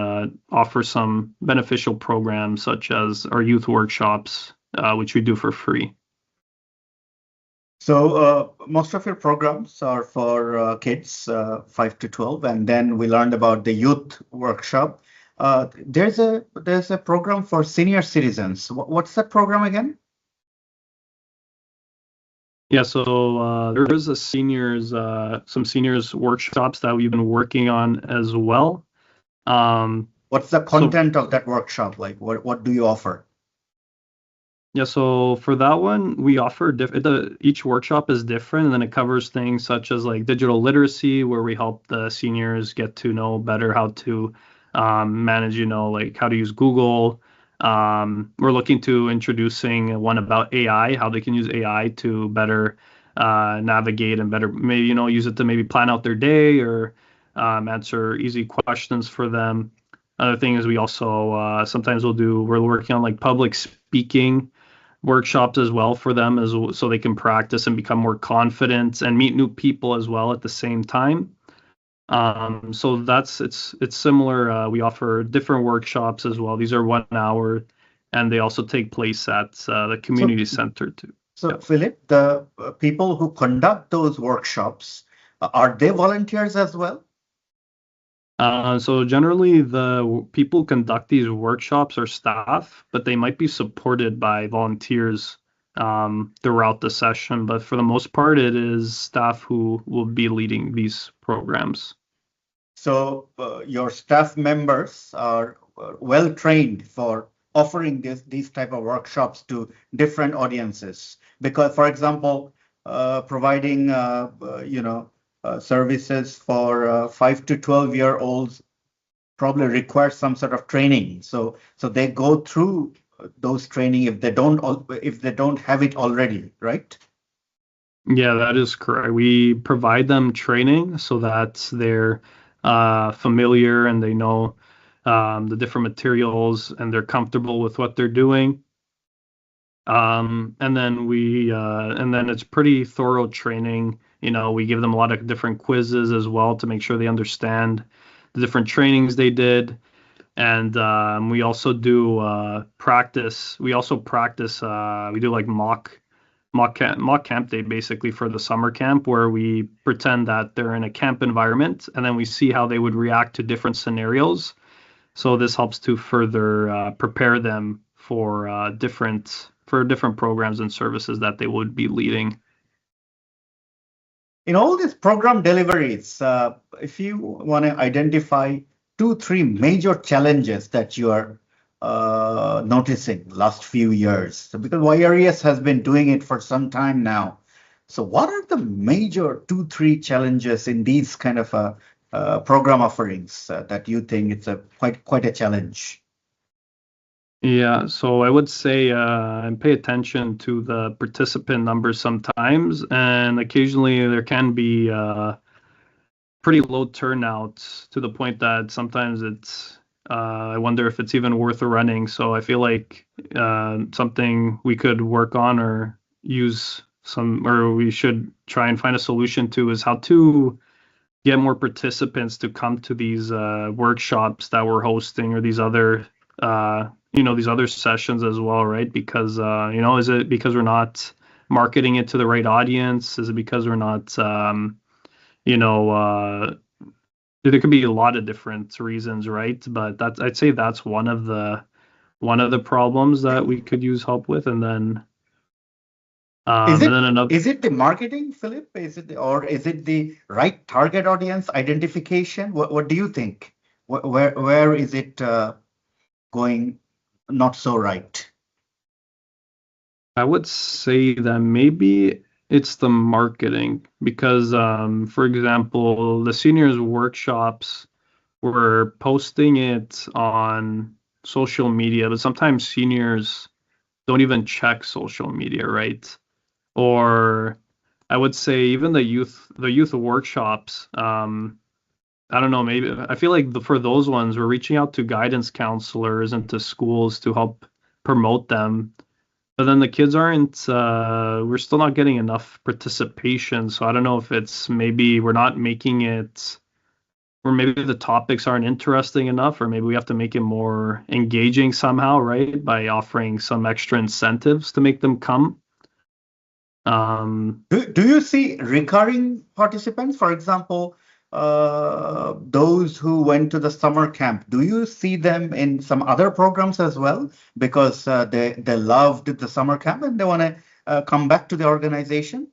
offer some beneficial programs such as our youth workshops, which we do for free. So most of your programs are for kids 5 to 12, and then we learned about the youth workshop. There's a program for senior citizens. What's that program again? Yeah, so there is some seniors workshops that we've been working on as well. What's the content of that workshop like? What do you offer? Yeah, so for that one, we offer each workshop is different, and then it covers things such as like digital literacy, where we help the seniors get to know better how to manage, like how to use Google. We're looking to introducing one about AI, how they can use AI to better navigate and better maybe use it to maybe plan out their day or answer easy questions for them. Other thing is we also sometimes we're working on like public speaking workshops as well for them so they can practice and become more confident and meet new people as well at the same time. So it's similar. We offer different workshops as well. These are 1 hour, and they also take place at the community center too. So Philip, the people who conduct those workshops, are they volunteers as well? So generally, the people who conduct these workshops are staff, but they might be supported by volunteers throughout the session. But for the most part, it is staff who will be leading these programs. So your staff members are well trained for offering these type of workshops to different audiences. Because, for example, providing services for 5 to 12-year-olds probably requires some sort of training. So they go through those training if they don't have it already, right? Yeah, that is correct. We provide them training so that they're familiar and they know the different materials and they're comfortable with what they're doing. And then it's pretty thorough training. We give them a lot of different quizzes as well to make sure they understand the different trainings they did. And we also do practice. We also practice. We do like mock mock camp day basically for the summer camp, where we pretend that they're in a camp environment, and then we see how they would react to different scenarios. So this helps to further prepare them for different programs and services that they would be leading. In all these program deliveries, if you want to identify 2-3 major challenges that you are noticing last few years, because YRES has been doing it for some time now. So what are the major 2-3 challenges in these kind of program offerings that you think it's a quite a challenge? Yeah, so I would say and pay attention to the participant numbers sometimes, and occasionally there can be pretty low turnouts to the point that sometimes it's I wonder if it's even worth running. So I feel like something we could work on or use or we should try and find a solution to is how to get more participants to come to these workshops that we're hosting, or these other these other sessions as well, right? Because is it because we're not marketing it to the right audience? Is it because we're not there could be a lot of different reasons, right? But I'd say that's one of the problems that we could use help with. And then is it the marketing, Philip? Is it the right target audience identification? What do you think? Where is it going not so right? I would say that maybe it's the marketing, because for example, the seniors workshops, we're posting it on social media, but sometimes seniors don't even check social media, right? Or I would say even the youth workshops, I don't know, maybe I feel like for those ones, we're reaching out to guidance counselors and to schools to help promote them. But then the kids aren't, we're still not getting enough participation. So I don't know if it's maybe we're not making it, or maybe the topics aren't interesting enough, or maybe we have to make it more engaging somehow, right? By offering some extra incentives to make them come. Do you see recurring participants, for example, those who went to the summer camp? Do you see them in some other programs as well, because they loved the summer camp and they want to come back to the organization?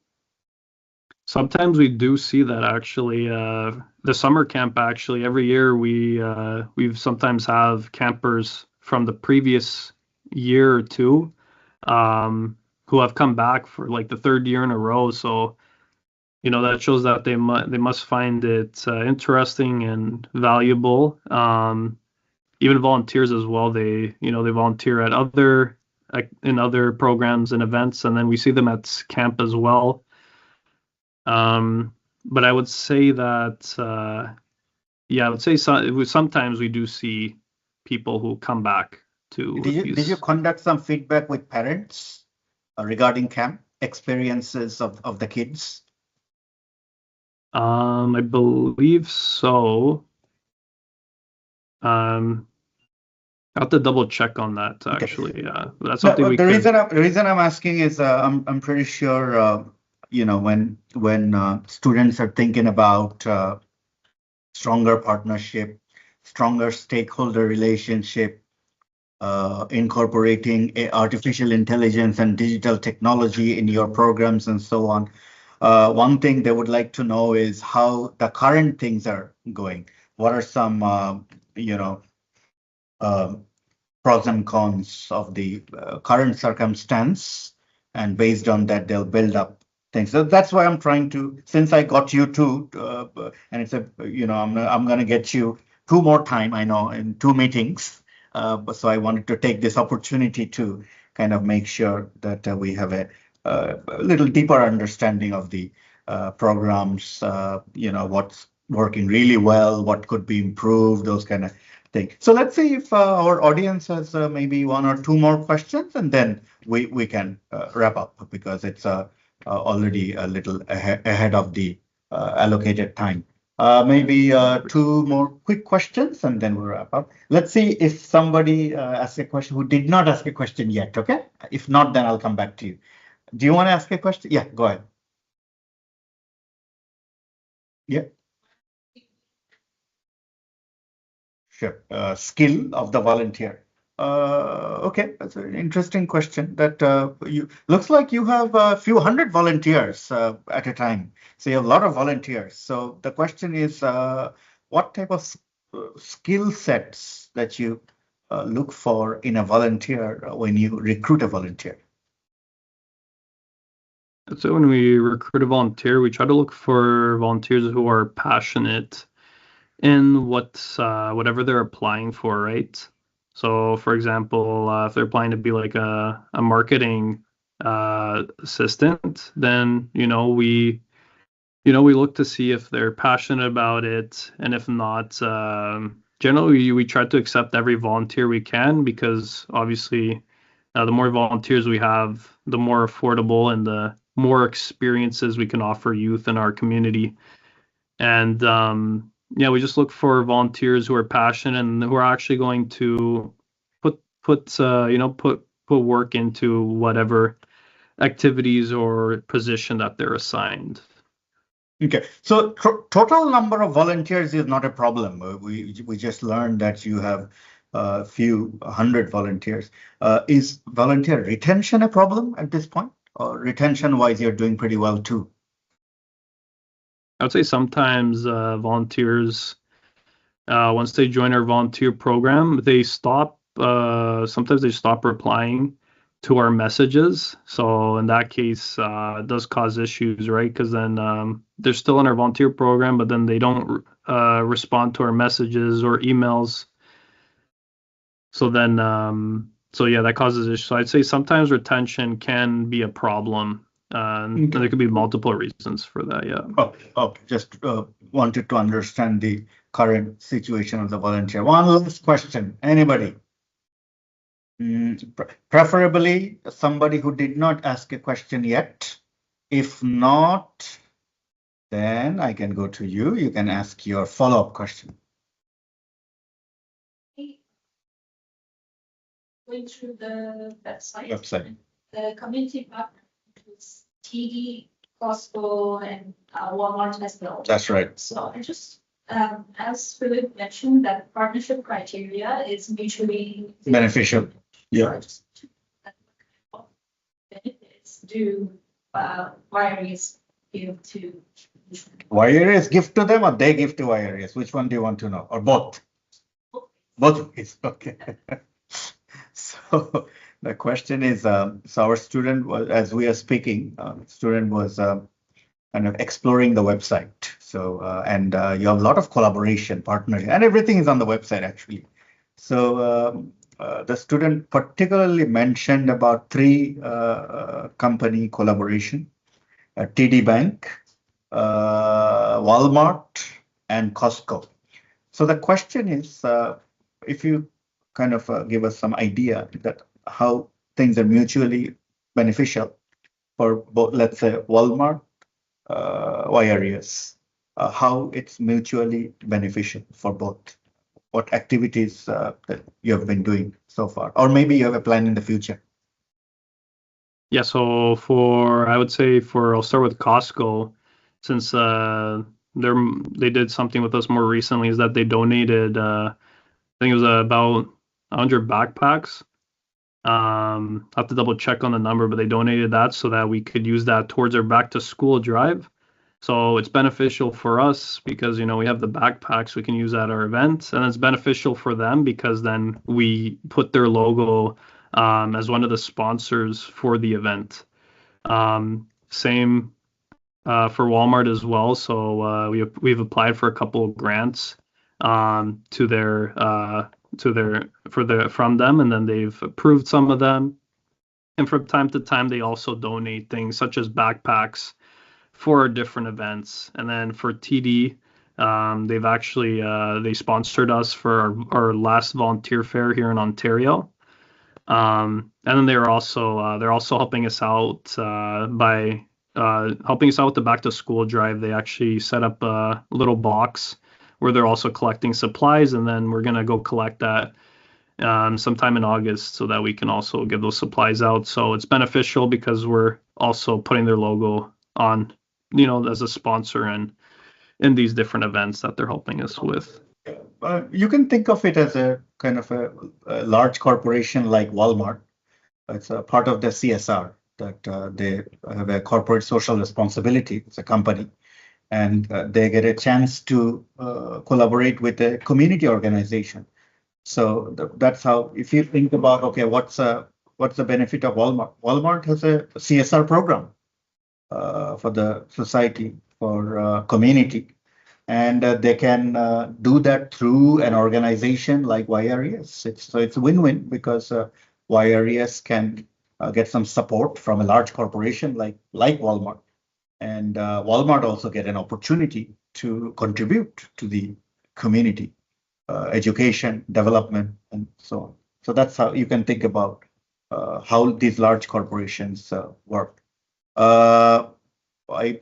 Sometimes we do see that, actually. The summer camp, actually, every year we've sometimes have campers from the previous year or two who have come back for like the third year in a row. So that shows that they must find it interesting and valuable. Even volunteers as well. They volunteer at in other programs and events, and then we see them at camp as well. But I would say that I would say sometimes we do see people who come back to. Did you conduct some feedback with parents regarding camp experiences of the kids? I believe so. I have to double check on that, actually. Okay. That's something we could. The reason I'm asking is I'm pretty sure when students are thinking about stronger partnership, stronger stakeholder relationship, incorporating artificial intelligence and digital technology in your programs and so on. One thing they would like to know is how the current things are going. What are some, pros and cons of the current circumstance, and based on that, they'll build up things. So that's why I'm trying to, since I got you two, and it's I'm going to get you 2 more time, I know, in 2 meetings. So I wanted to take this opportunity to kind of make sure that we have a little deeper understanding of the programs, what's working really well, what could be improved, those kind of things. So let's see if our audience has maybe 1 or 2 more questions, and then we can wrap up, because it's already a little ahead of the allocated time. Maybe 2 more quick questions, and then we'll wrap up. Let's see if somebody asks a question who did not ask a question yet, okay? If not, then I'll come back to you. Do you want to ask a question? Yeah, go ahead. Yeah. Sure. Skill of the volunteer. Okay, that's an interesting question. That you looks like you have a few hundred volunteers at a time. So you have a lot of volunteers. So the question is, what type of skill sets that you look for in a volunteer when you recruit a volunteer? So when we recruit a volunteer, we try to look for volunteers who are passionate in whatever they're applying for, right? So, for example, if they're applying to be like a marketing assistant, then we look to see if they're passionate about it, and if not, generally we try to accept every volunteer we can, because obviously the more volunteers we have, the more affordable and the more experiences we can offer youth in our community. And yeah, we just look for volunteers who are passionate and who are actually going to put work into whatever activities or position that they're assigned. Okay, so total number of volunteers is not a problem. We just learned that you have a few hundred volunteers. Is volunteer retention a problem at this point? Or retention-wise, you're doing pretty well too? I would say sometimes volunteers, once they join our volunteer program, sometimes they stop replying to our messages. So in that case, it does cause issues, right? Because then they're still in our volunteer program, but then they don't respond to our messages or emails. So then, so yeah, that causes issues. So I'd say sometimes retention can be a problem. And there could be multiple reasons for that, yeah. Okay. Just wanted to understand the current situation of the volunteer. One last question. Anybody? Preferably somebody who did not ask a question yet. If not, then I can go to you. You can ask your follow-up question. Going through the website. The community partner includes TD, Costco, and Walmart as well. That's right. So I just, as Philip mentioned, that partnership criteria is mutually beneficial. Yeah. What benefits do wireys give to? Wireys give to them, or they give to wireys? Which one do you want to know? Or both? Both is okay. So the question is, so our student was, as we are speaking, student was kind of exploring the website. So, and you have a lot of collaboration, partnership, and everything is on the website actually. So the student particularly mentioned about 3 company collaboration, TD Bank, Walmart, and Costco. So the question is, if you kind of give us some idea that how things are mutually beneficial for both, let's say Walmart, areas, how it's mutually beneficial for both. What activities that you have been doing so far, or maybe you have a plan in the future. Yeah, so I'll start with Costco, since they did something with us more recently, is that they donated, I think it was about 100 backpacks. I have to double check on the number, but they donated that so that we could use that towards our back to school drive. So it's beneficial for us because, we have the backpacks we can use at our events, and it's beneficial for them because then we put their logo as one of the sponsors for the event. Same for Walmart as well. So we've applied for a couple of grants from them, and then they've approved some of them. And from time to time, they also donate things such as backpacks for different events. And then for TD, they've actually they sponsored us for our last volunteer fair here in Ontario. And then they're also helping us out by helping us out with the back to school drive. They actually set up a little box where they're also collecting supplies, and then we're gonna go collect that sometime in August so that we can also give those supplies out. So it's beneficial because we're also putting their logo on, you know, as a sponsor and in these different events that they're helping us with. You can think of it as a kind of a large corporation like Walmart. It's a part of the CSR that they have a corporate social responsibility. It's a company, and they get a chance to collaborate with a community organization. So that's how, if you think about, okay, what's the benefit of Walmart? Walmart has a CSR program for the society, for community, and they can do that through an organization like YRES. It's a win-win because YRES can get some support from a large corporation like Walmart, and Walmart also get an opportunity to contribute to the community, education, development, and so on. So that's how you can think about how these large corporations work. I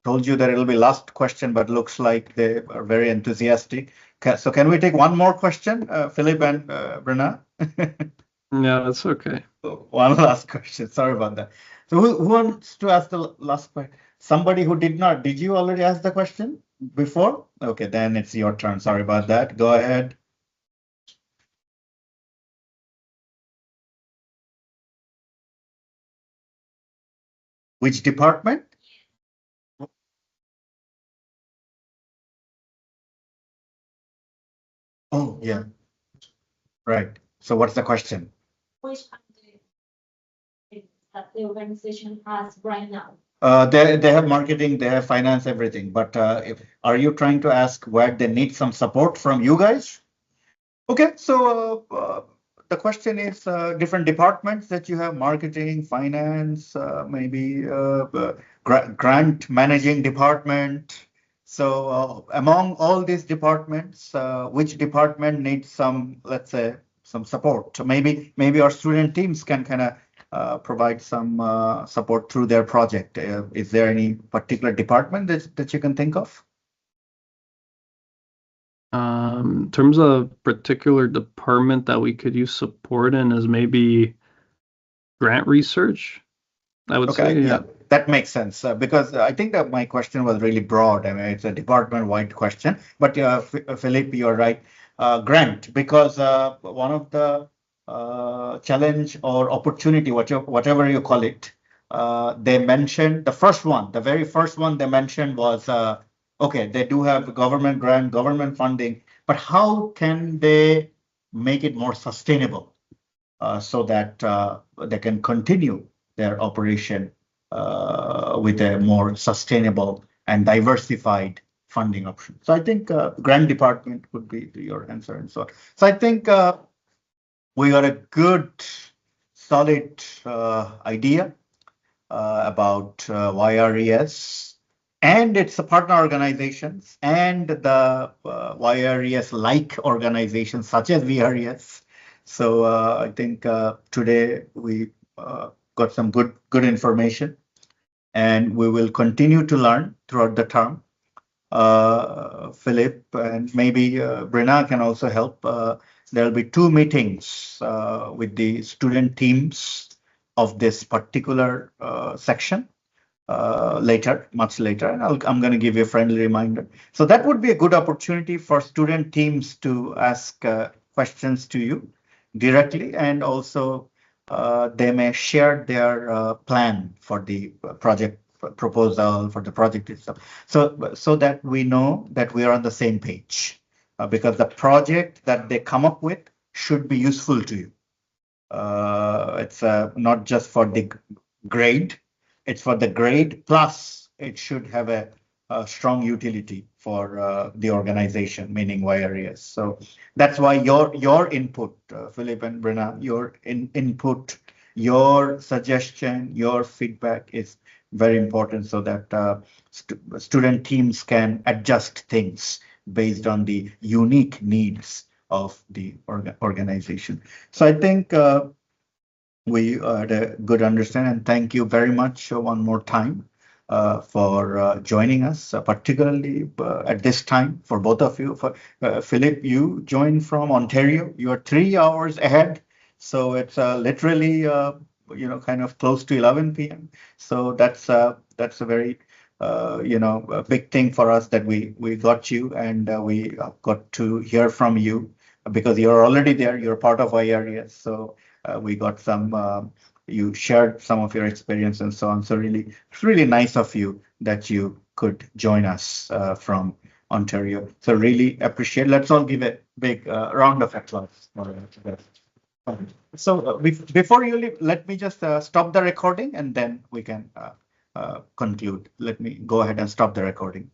told you that it'll be last question, but looks like they are very enthusiastic. So can we take one more question, Philip and Brenna? Yeah, that's okay. One last question. Sorry about that. So who wants to ask the last question? Somebody who did not. Did you already ask the question before? Okay, then it's your turn. Sorry about that. Go ahead. Which department? Oh, yeah. Right. So what's the question? Which that the organization has right now? They have marketing, they have finance, everything. But are you trying to ask where they need some support from you guys? Okay, so the question is different departments that you have: marketing, finance, maybe grant managing department. So among all these departments, which department needs some, let's say, some support? So maybe our student teams can kind of provide some support through their project. Is there any particular department that you can think of? In terms of particular department that we could use support in is maybe grant research, I would Okay, say. yeah, that makes sense because I think that my question was really broad. I mean, it's a department-wide question. But Philip, you're right. Grant, because one of the challenge or opportunity, whatever you call it, they mentioned the very first one they mentioned was okay, they do have government grant, government funding, but how can they make it more sustainable so that they can continue their operation with a more sustainable and diversified funding option? So I think grant department would be your answer and so on. So I think we got a good, solid idea about YRES and its partner organizations and the YRES-like organizations such as VRES. So I think today we got some good information, and we will continue to learn throughout the term. Philip and maybe Brenna can also help. There'll be 2 meetings with the student teams of this particular section much later, and I'm going to give you a friendly reminder. So that would be a good opportunity for student teams to ask questions to you directly, and also they may share their plan for the project proposal, for the project itself, so that we know that we are on the same page, because the project that they come up with should be useful to you. It's not just for the grade, it's for the grade plus it should have a strong utility for the organization, meaning YRES. So that's why your input, Philip and Brenna, your input, your suggestion, your feedback is very important, so that student teams can adjust things based on the unique needs of the organization. So I think we had a good understanding, and thank you very much one more time for joining us, particularly at this time for both of you. For Philip, you joined from Ontario. You are 3 hours ahead, so it's literally kind of close to 11 p.m. So that's a very a big thing for us that we got you, and we got to hear from you because you're already there. You're part of our area, so we got some. You shared some of your experience and so on. So really, it's really nice of you that you could join us from Ontario. So really appreciate. Let's all give a big round of applause for that. So before you leave, let me just stop the recording and then we can conclude. Let me go ahead and stop the recording.